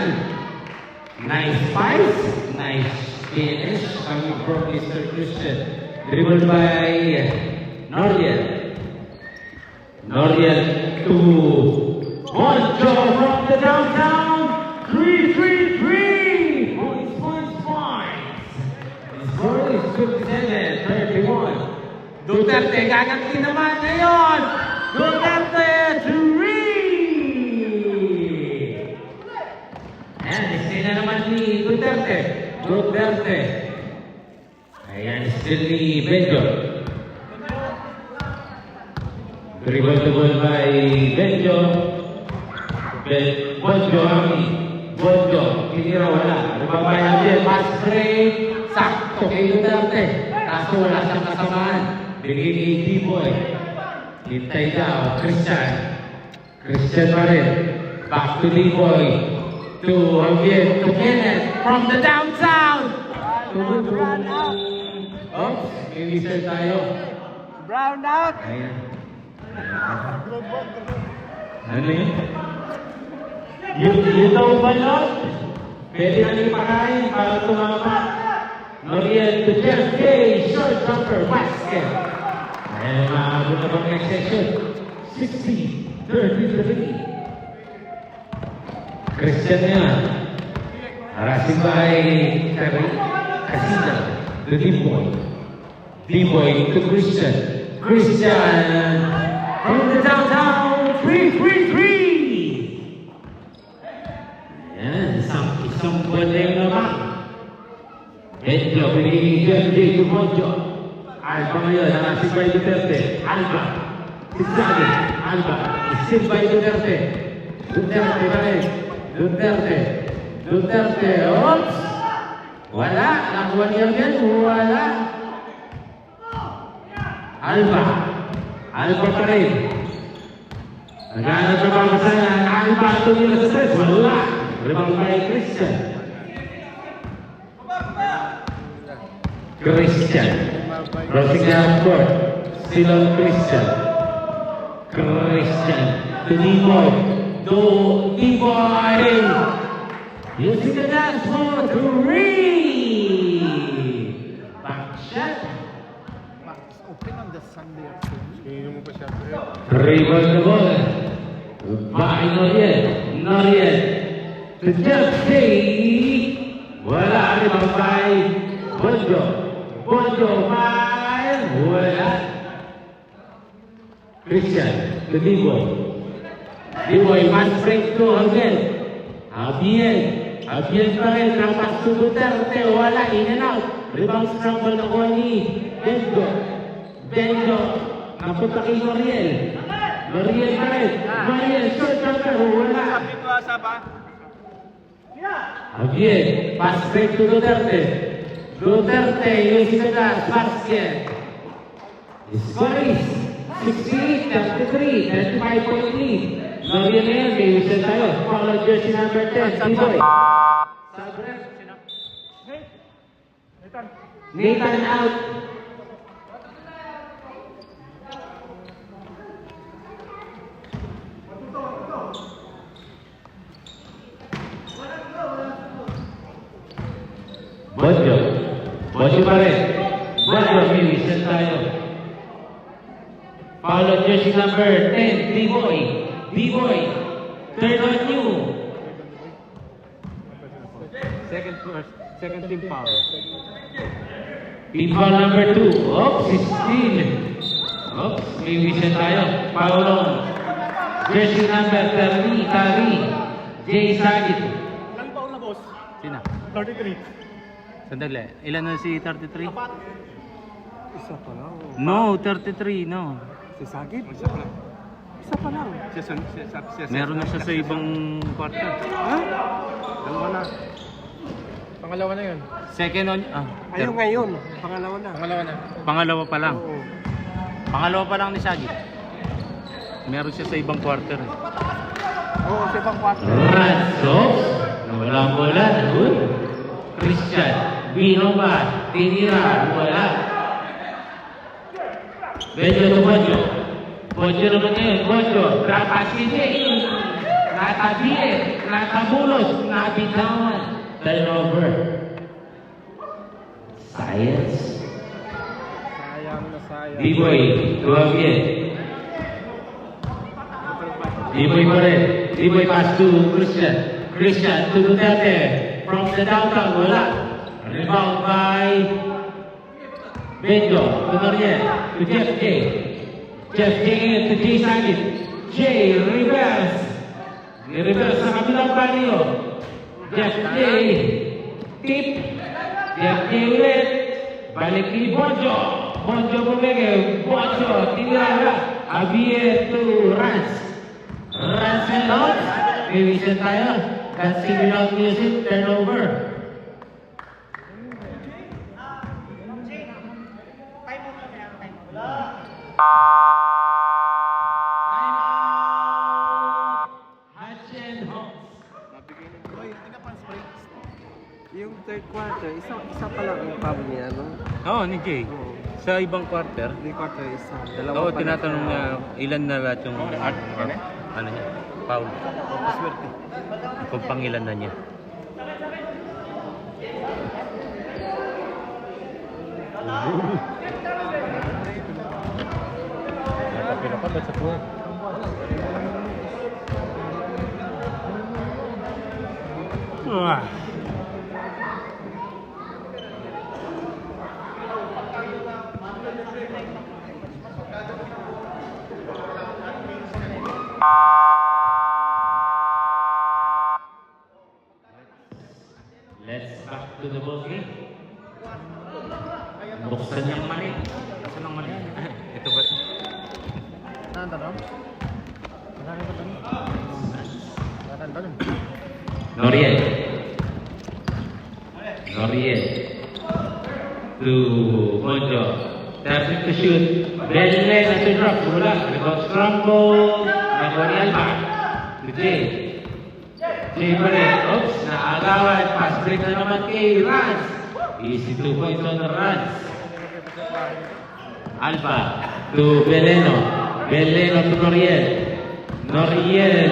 Nice pass. Nice finish coming from Mr. Christian. Dribbled by Noriel. Noriel to Bonjo from the downtown. 3-3-3. Points. The score is 57-31. Duterte gaganti naman ngayon. Duterte 3. Ayan, stay na naman ni Duterte. Duterte. Ayan, still ni Benjo. Dribble the ball by Benjo. Bonjo Ami. Bonjo, tinira wala. Nababayan din, pass break. Sakto kay Duterte. Kaso wala siyang kasamaan. Bigay ni D-Boy. Hintay daw, Christian. Christian pa rin. Back to D-Boy. To Javier, to Kenneth. From the downtown. Brown out. Oops, may whistle tayo. Brown out. Ayan. Ano yun? Yung daw balot, pwede natin pakain para tumama. Noriel to Jeff Gay, short jumper, basket. Ayan, maabot na bang next session? 60-33. Christian yan. Harassing by Casina, the D-Boy. D-Boy to Christian. Christian from the downtown, 3-3-3. Ayan, isang buwan na yung naman. Benjo, pinigyan J. Tumonjo. Alba ngayon, nakasig by Duterte. Alba, Sigsagi. Alba, isig by Duterte. Duterte ba rin? Duterte, oops! Wala, nakuha niya yan, wala. Alba pa rin. Naghanap na ba masaya? Alba ito nila sa stress, wala. Rebound by Christian. Crossing the half court. Still on Christian. To D-Boy. Using the dance for 3. Back shot. Open on the Sunday afternoon. Tingin mo pa siya. Dribble the ball. By Noriel. To Jeff Gay. Wala rin by Bonjo by wala. Christian to D-Boy. D-Boy pass break to Javier pa rin. Pass to Duterte. Wala. In and out. Rebound scramble na ko ni Benjo. Napunta kay Noriel pa rin. Noriel short jumper. Wala. Javier, pass break to Duterte using the glass, basket. The score is 68-33, 35-point lead. Noriel na yan, may whistle tayo. Follow jersey number 10, D-Boy. Nathan out. Bonjo pa rin. Bonjo, may whistle tayo. Follow jersey number 10, D-Boy. Turn on you. Second team foul. Team foul number 2. Oops, steal. Oops, may whistle tayo. Foul on. Jersey number 30, Tari. Jay Sagit. Ilang taon na, boss? Sina? 33. Sandali. Ilan na si 33? Isa pa lang. No, 33, no. Si Sagit? Isa pa lang. Meron na siya sa ibang kwarto. Ha? Dalawa na. Pangalawa na yun. Second on... Ayun ngayon, pangalawa na. Pangalawa na. Pangalawa pa lang. Oo. Pangalawa pa lang ni Shaggy. Meron siya sa ibang quarter. Oo, sa ibang kwarto. Ranzo, walang bola, good. Christian, Binoma, tinira, wala. Benjo to Bonjo. Bonjo naman ngayon, Bonjo. Trapas si Jay. Natabili, natabulos, nabitawan. Turnover. Science. Sayang na sayang. D-Boy, tuwag yan. D-Boy pa rin. D-Boy pass to Christian. Christian to Duterte. From the downtown, wala. Rebound by Benjo. To Noriel. To Jeff J. Jeff J to Jay Sagit. Jay, reverse. Reverse sa kabilang barrio. Jeff J. Tip. Jeff J ulit. Balik ni Bonjo. Bonjo bumigay. Bonjo. Tinira. Javier to Rans. Rans and outs. Revision tayo. Dancing without music. Turnover. Yung third quarter, isa pa lang ang pabo niya, no? Oo, ni Jay. Oo. Sa ibang quarter. Third quarter, isa. Dalawa Oo, pa tinatanong lang. niya ilan na lahat yung... Ano niya? Foul. Paswerte. Kung pangilan na niya. Nakapila pa ba sa tuwa? Let's back to the ball game. Buksan niyang mali. Saan ang mali? Ito ba ito? Saan tanong? Saan ba tanong? Saan tanong? Noriel. Noriel. To Monjo. Tapping to shoot. Belle to drop. Wala. Rebound scramble. Noriel back. To Jay. Jay pa rin. Oops. Naagawan. Pass break na naman kay Rans. Easy 2 points on the Rans. Alba. To Beleno. Beleno to Noriel. Noriel.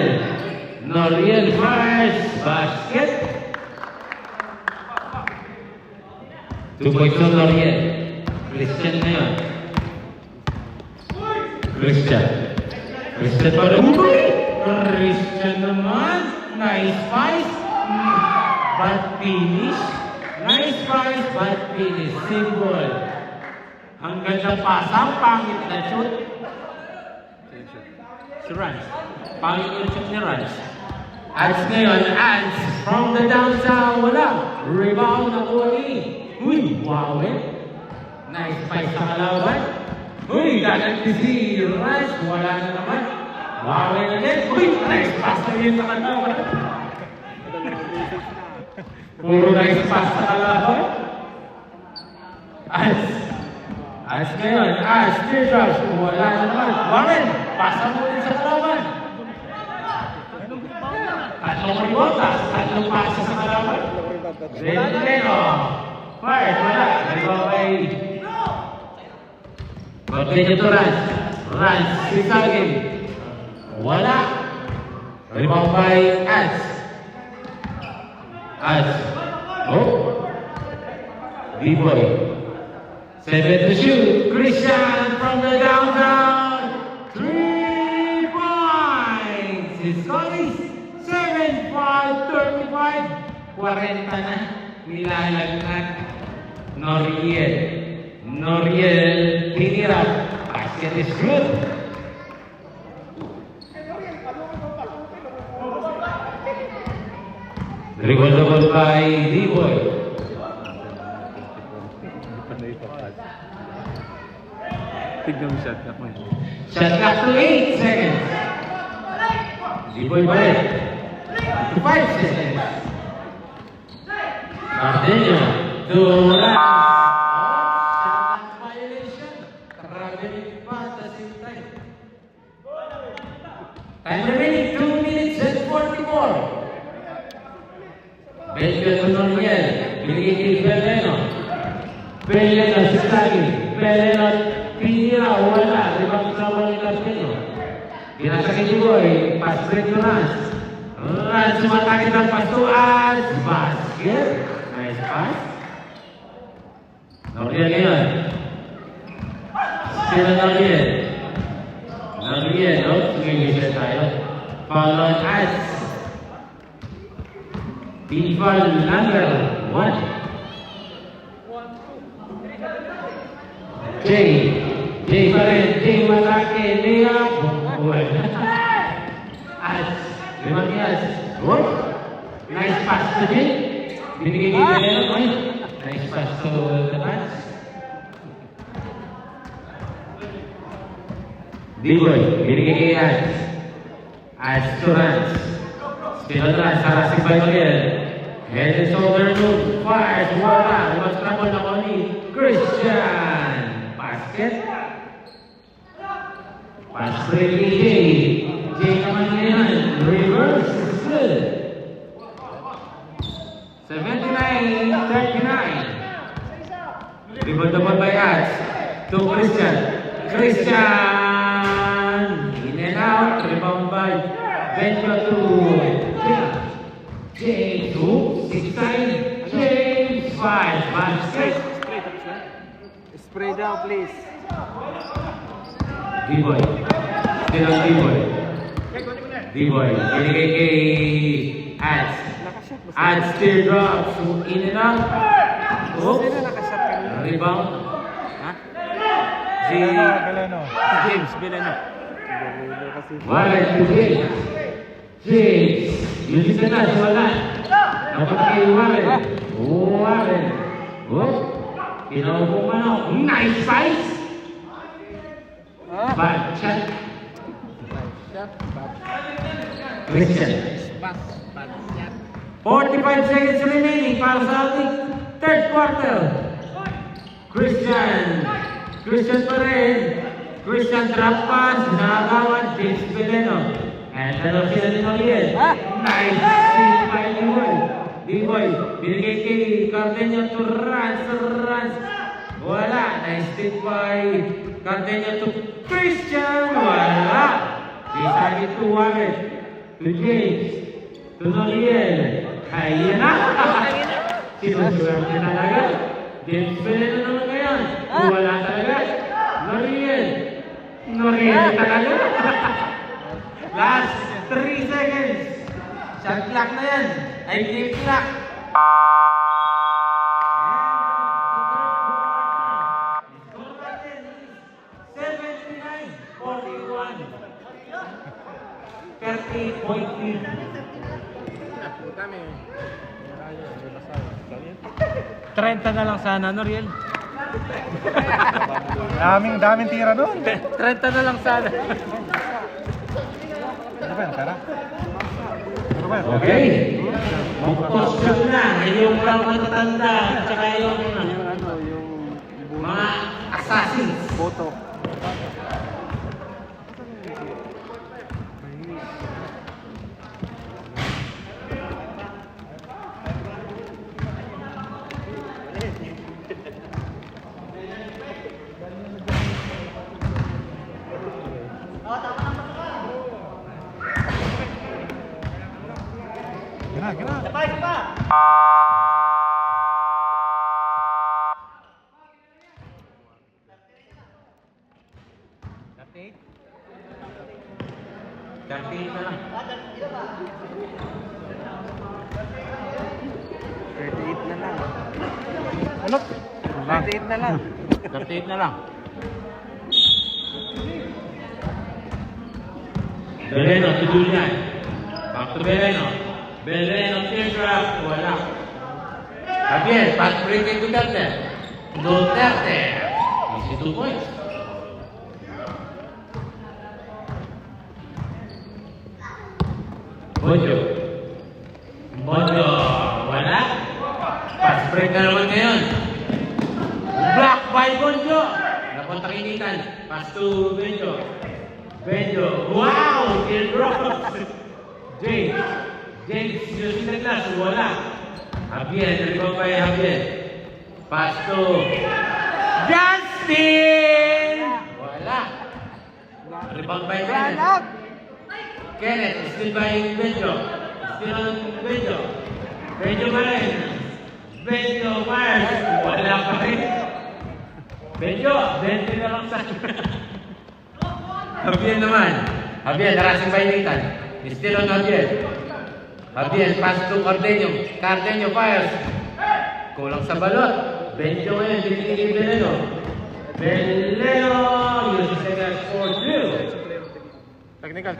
Noriel first. Basket. 2 points on Noriel. Christian na yun. Christian. Christian pa rin. Christian naman. Nice pass. Bad finish. Nice pass. Bad finish. Simple. Ang ganda pasang. Pangit na shoot. Si Rans. Pangit yung shoot ni Rans. Ants ngayon. Ants. From the downtown. Wala. Rebound na uli. Uy. Wow eh. Nice pass sa kalaban. Uy. Gaganti si Rans. Wala na naman. Wow eh ulit. Uy. Nice pass na yun sa kalaban. Puro nice pass sa kalaban. Ants. Ants ngayon. Ants. Teardrops. Wala na naman. Warren. Pasa mo ulit sa kalaban. Tatlong rebotas. Tatlong pasa sa kalaban. Beleno. Fire. Wala. Rebound by... Continue to Rans. Rans. Sisagin. Wala. Rebound by Ants. Ants. Oh. D-Boy. 7 to shoot. Christian from the downtown. 3 points. His score is 7-5, 35. 40 na. Nilalagnan. Noriel. Noriel. Tinira. Basket is good. Dribble the ball by D-Boy. Tignan mo shot clock mo yun. Shot clock to 8 seconds. D-Boy pa rin. 5 seconds. Cardenio. Duran. Shot violation. Traveling pass at the same time. Time remaining 2 minutes and 44. Benjo Tunoriel. Binigay kay Beleno. Beleno si Sagi. Beleno tinira. Wala. Ibang sama ni Cardenio. Pinasa kay Jiboy. Pass break to Rans. Rans sumatakit ang pass to As. Basket. Nice pass. Noriel ngayon. Sila Noriel. Noriel, no? Sige tayo. Foul on As. Team foul number 1. Jay pa rin. Jay malaki. Lea. As. Limang As. Oh. Nice pass to Jay. Binigay kay Beleno. Nice pass to the pass. Diboy, binigay kay As. As to Rans. Still Rans, harassing by Noriel. Head and shoulder move. Fires, wala. Mas trouble na ko ni Christian. Basket. Pass break kay Jay. Jay naman ngayon. Reverse. Good. 79-39. Rebound naman by As. To Christian. Christian. In and out. Rebound by Benjo to James. 2. 6-9. James. 5. Basket. Spray daw, please. D-Boy. Still on D-Boy. D-Boy. Binigay kay Ads. Ads still drops. In and out. Oops. Rebound. Ha? Si Beleno. James Beleno. Wallet to James. James. Music na na. Wala. Dapat kay Wallet. Wallet. Oh. Pinaupo man ako. Nice size. Bad shot. Christian. 45 seconds remaining para sa ating third quarter. Christian pa rin. Christian drop pass. Nakagawan. James Beleno. And ano sila ni Noriel. Nice save by D-Boy. D-Boy. Binigay kay Cardenio to Rans. Wala. Nice save by Cardenio to Christian. Wala. Isagi to Wallet. To James. To Noriel. Ayan na. Sinusuwerte talaga. James Beleno naman ngayon. Wala talaga. Noriel talaga. Last 3 seconds. Shot clock na yan. Ay, game clock. Score natin is 79-41. 30-point lead. 30 na lang sana, Noriel. Daming tira doon. 30 na lang sana. Ano ba yan, tara? Ano ba yan? Okay. Mag-question na. Yung mga matatanda at saka yung mga assassins. Boto. Gina. Dati na lang. 38 na lang. Ano? 38 na lang. 38 na lang. Beleno to Julian. Back to Beleno. Beleno teardrop. Wala. Javier, pass break kay Duterte. Easy 2 points. Bonjo. Wala. Pass by Bonjo. Napunta kay Nathan. Pass to Benjo. Benjo. Wow! Kill drop. James. James, using the glass. Wala. Javier. Rebound by Javier. Pass to Justin. Wala. Rebound by Kenneth. Kenneth. Still by Benjo. Still on Benjo. Benjo pa rin. Benjo fires. Wala pa rin. Benjo, 20 na lang sa... Javier naman. Javier, narasing by Nathan. Still on Javier. Javier, pass to Cardenio. Cardenio fires. Kulang sa balot. Benjo ngayon, binigay Beleno. Beleno! Uses the gas for 2. Technical.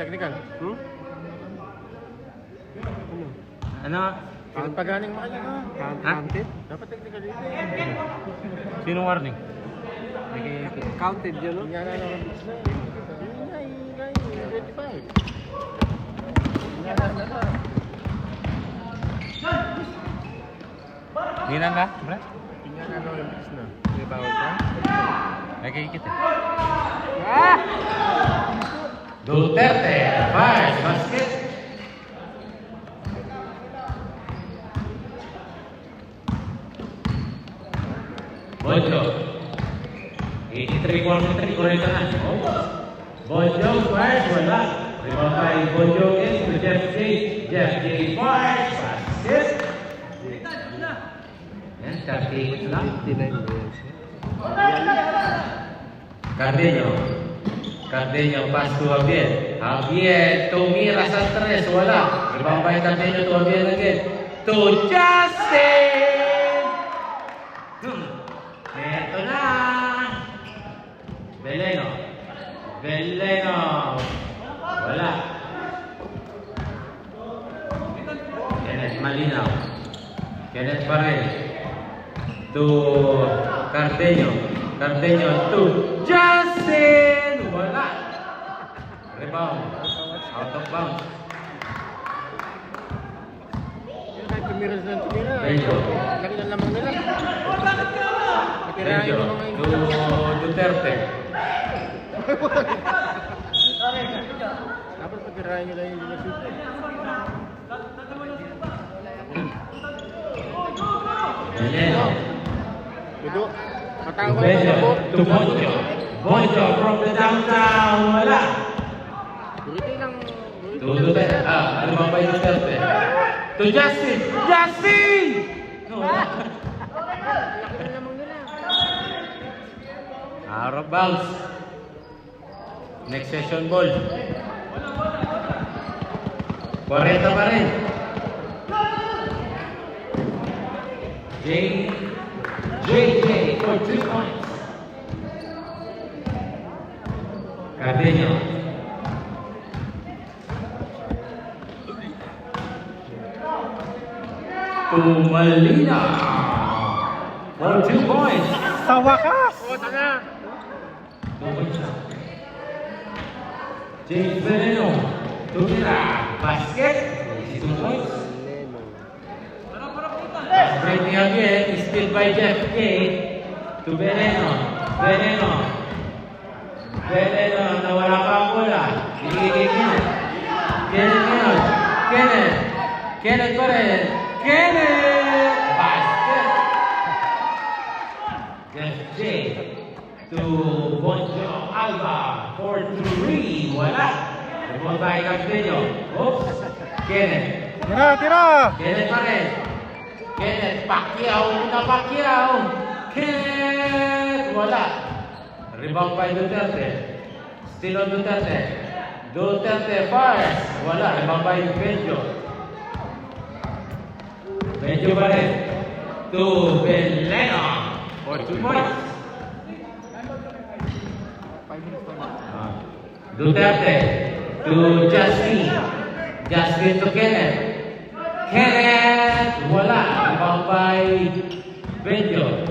Ano? Paganing mo kanya Ha? Dapat technical dito. Sinong warning? Counted yun, no? Nga na ng bits na. Ingay, 25. Nga na. Hinan ka? Bre? Nga na ng bits na. May bawal ka? Nakikita. Duterte fires basket. Bonjo. 83-43, kurenta na. Bonjo fires, wala. Rebound by Bonjo again to Jeff J. Jeff J fires basket. Yan, 38 lang. 59 minutes. Cardenio pass to Javier. Javier tumira sa 3, wala. Rebound by Cardenio to Javier again. To Justin! Eto na! Beleno. Wala. Kenneth malinaw. Kenneth pa rin. To Cardenio to Justin! Wala. Rebound. Out of bounds. Kahit tumira. Benjo. Laki na lamang nila. Benjo to Duterte. Dapat pagkirahin nila yung shoot. Beleno. Ito. To Matawag Benjo. na po. To Bonjo. Bonjo from the downtown. Wala. Buriti lang. To Duterte. Ano ba by Duterte? To Justin. Justin! No. Laki na lamang nila. Out of bounds. Next session ball. 40 pa rin. JJ for 2 points. Cardenio. Tumalina for 2 points. Sa wakas! O, tanga. 2 points na. James Beleno. Tumira. Basket. 2 points. Breaking again. Still by Jeff K. To Beleno. Beleno. Nawala pa ang bola. Higigig niya. Kenneth pa rin. Basket. Jeff J. To Bonjo Alba. 4-3. Wala. Rebound by Cardenio. Oops. Kenneth. Tira! Kenneth pa rin. Pacquiao. Kenneth. Wala. Rebound by Duterte. Still on Duterte. Duterte fires. Wala. Rebound by Benjo. Benjo pa rin. To Beleno. For 2 points. Duterte. To Justin. Justin to Kenneth. Wala. Rebound by Benjo.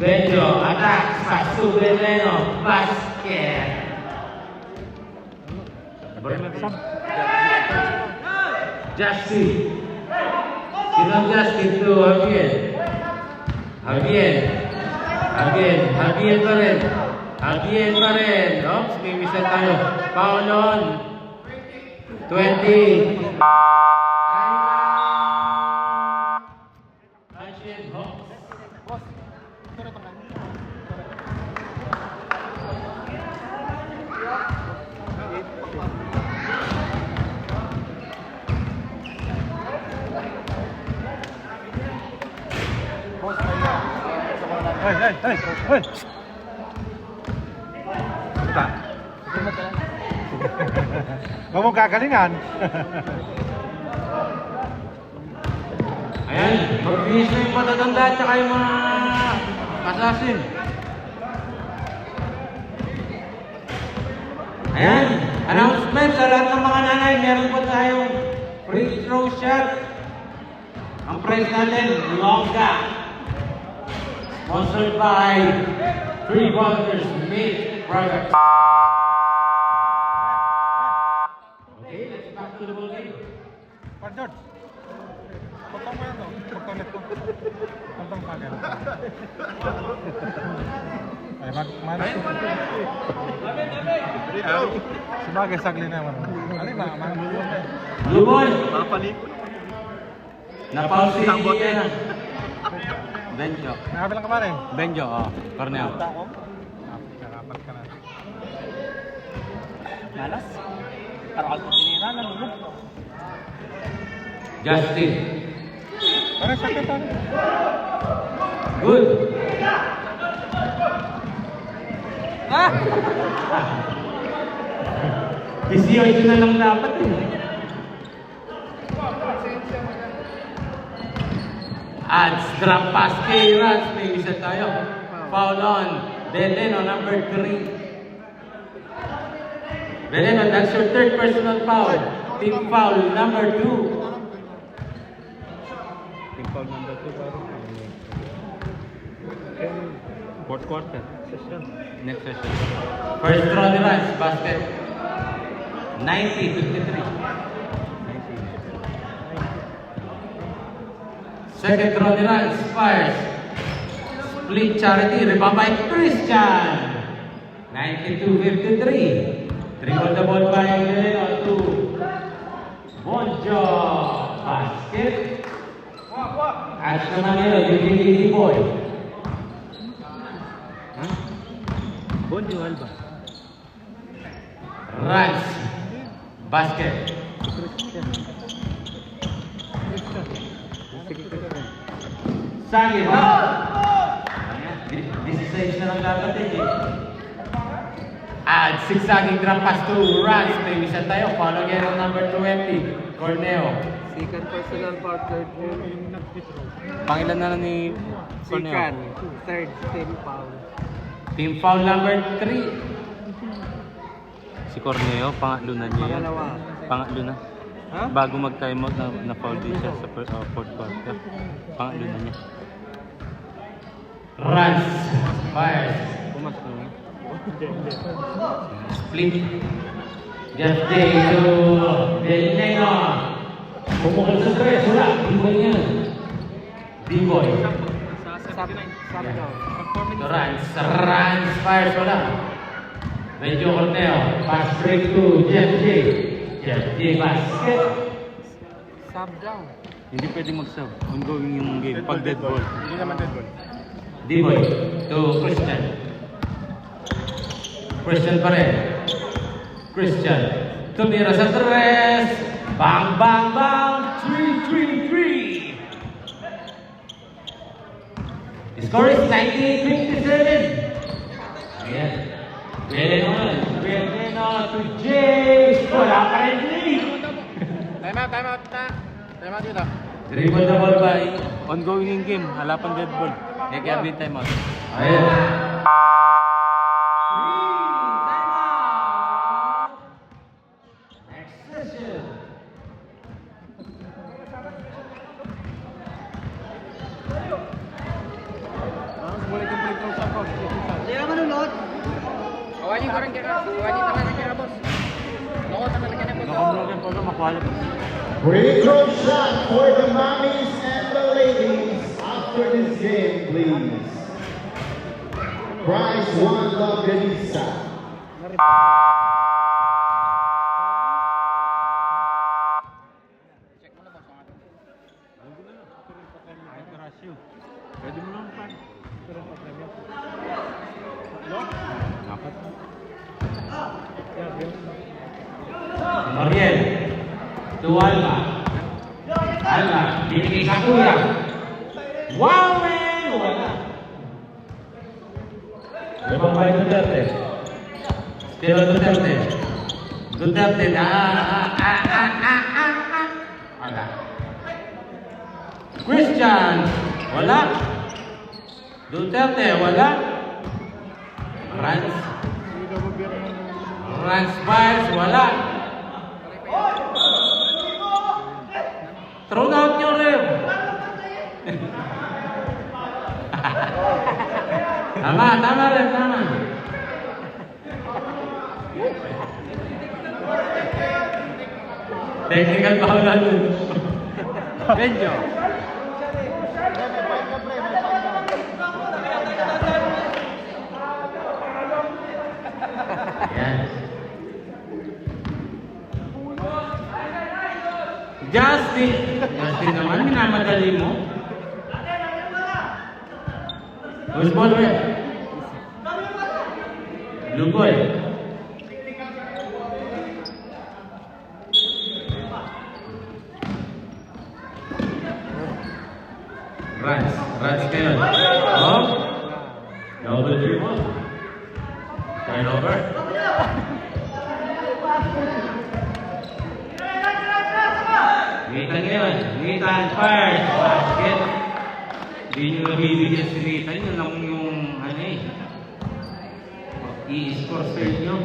Attacks. Pass to Beleno. Basket. Justin. Sinong Justin to Javier. Again pa rin. Again pa rin. Oops, may whistle tayo. Foul on. 20. Ashien Hawks. Hey, hey, hey, hey. Kita. Huwag mong kagalingan. Ayan, magbihis na yung matatanda at saka yung mga assassin. Ayan, announcement sa lahat ng mga nanay, meron po tayong free throw shot. Ang prize natin, Longga. Sponsored by Three Brothers Milk Products. Okay, let's back to the ball game. Pardon. Potong mo yan to. Pagtonet ko. Potong pa yan. Ay, Sabagay, sagli naman. Alin ba? Blue ball. Napaw si Benjo. Nakabilang ka pare? Benjo, oh. Cornell. Karapat ka na. Malas. Tarakal ko tinira, nalulog. Justin. Pare, sakit pare. Good. Ah! 18 na lang dapat eh. At drop pass kay Rans. May isa tayo. Foul on Beleno, number 3. Beleno, that's your third personal foul. Team foul number 2. Team foul number 2 pare. Fourth quarter. Session. Next session. First throw ni Rans, basket. 90-53. Second throw ni Rans, fires. Split charity, rebound by Christian. 92-53. Dribble the ball by Beleno to Bonjo. Basket. Ash naman nila, yung Lily Boy. Bonjo Alba. Rans. Basket. Sagi ba? 16 na lang dapat eh. At zigzagging drop pass to Rans. May misa tayo. Follow again on number 20. Corneo. Second personal foul, third Pangilan na lang ni Corneo. Second, third team foul. Team foul number 3. Si Corneo, pangatlo na niya yan. Pangalawa. Pangatlo na. Ha? Bago mag-time out na foul din siya sa fourth quarter. Pangatlo na niya. Rans. Fires. Pumasok na. Split. Just day to Beleno. Pumukul sa tres. Wala. D-boy yan. D-boy. To Rans. Rans. Fires. Wala. Benjo Corneo. Pass break to Jeff J. Jeff J. Basket. Sub down. Hindi pwedeng mag-sub. Ongoing yung game. Pag dead ball. Hindi naman dead ball. D-boy to Christian. Christian pa rin. Christian. Tumira sa tres. Bang, bang, bang. 3-3-3. The score is 98-57. Ayan. Beleno to James. Wala pa rin lead. Time out na. Time out dito. Dribble the ball by. Ongoing yung game. Wala pang dead ball. Kaya may time out. Ayan. Next session. Boleh complete terus apa? Hindi naman nunod. Awalin ko rin kaya. Awalin talaga kaya, boss. Loko talaga kaya, boss. Nakamlogan pa ito. Makuha pa. Free throw shot for the mommies and the ladies after this game, please. Prize 1 Longganisa. Check mo na boss ang ating. Pwede mo lang pa. Apat. Mariel. Tuwalma. Alma. Binigay sa kuya. Wow, man! Wala. Limang bay Duterte. Still Duterte. Duterte. Wala. Christian. Wala. Duterte. Wala. Rans Files. Wala. Throw out your rib. Tama rin, tama. Technical foul na dun. Benjo. Ayan. Justin naman, minamadali mo. Who's ball red? Blue boy. Runs kayo. Oh. Double dribble. Turnover. Nathan ngayon. Nathan fires. Basket. Hindi nyo nabibigyan si Nathan. Yun lang yung ano eh. I-score sa inyo.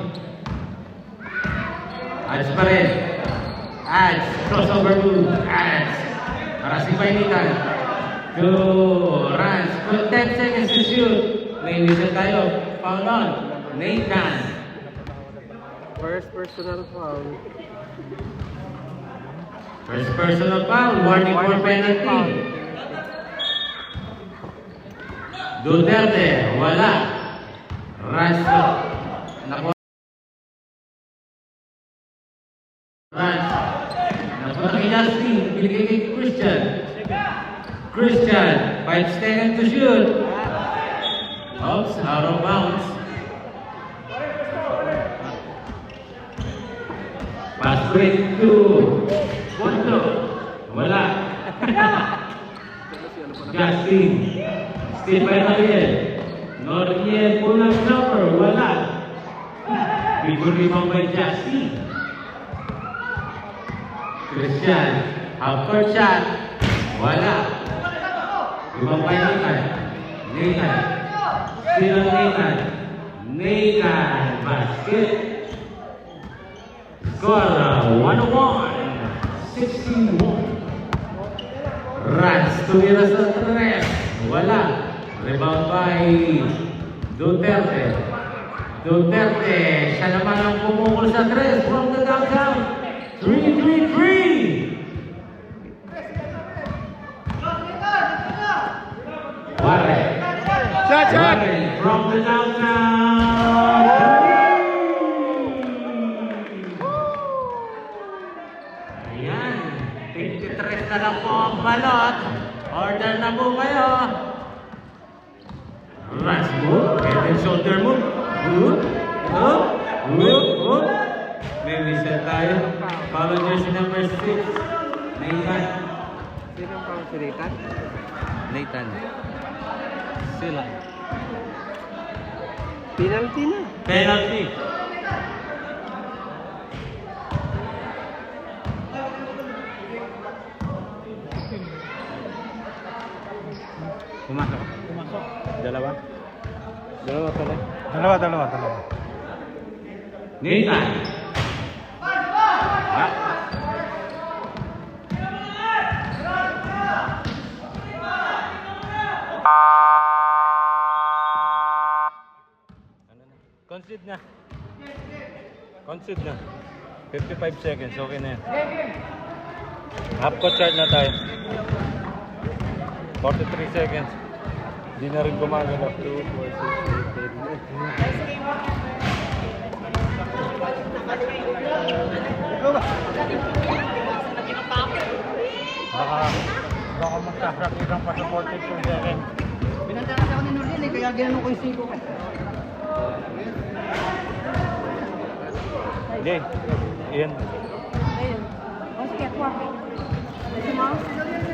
Ads pa rin. Ads. Crossover move. Ads. Para si Nathan. Two runs. Put 10 seconds to shoot. May whistle tayo. Foul on. Nathan. First personal foul. First personal foul. Warning for penalty. Duterte. Wala. Runs. Naku. Runs. Napunta kay Justin. Binigay kay Christian. Christian. 5 seconds to shoot. Oops. Out of bounds. Pass break to Bonto. Wala. Justin. Still by Noriel. Noriel pulang jumper. Wala. Big rebound by Justin. Christian. Half court shot. Wala. Rebound by Nathan. Nathan. Still on Nathan. Nathan. Basket. Score 101. 61. Runs tumira sa tres. Wala. Rebound by Duterte. Duterte. Siya naman ang pumukul sa tres from the downtown. 3-3-3. Warren. Warren from the downtown. Ayan, 23 na lang po ang balot. Order na po kayo. Rush move, head and shoulder move. Whoop, whoop, whoop, whoop. May whistle tayo. Follow jersey number 6. Nathan. Sino ang foul si Nathan? Nathan. Sila. Penalty na. Penalty. Pumasok. Dalawa. Dalawa pala. Dalawa. Nathan. Ah. Concede na. Concede na. 55 seconds. Okay na yan. Half court chart na tayo. 43 seconds. Hindi na rin gumagalaw. 2, 4, 6, 8, 10, Baka magkakakitang pa-supported ko siya rin. Binanta kasi ako ni Nordin eh, kaya ginanong ko yung siko. Jay, Ian. Ayun. O sige, kuha. Gusto mo?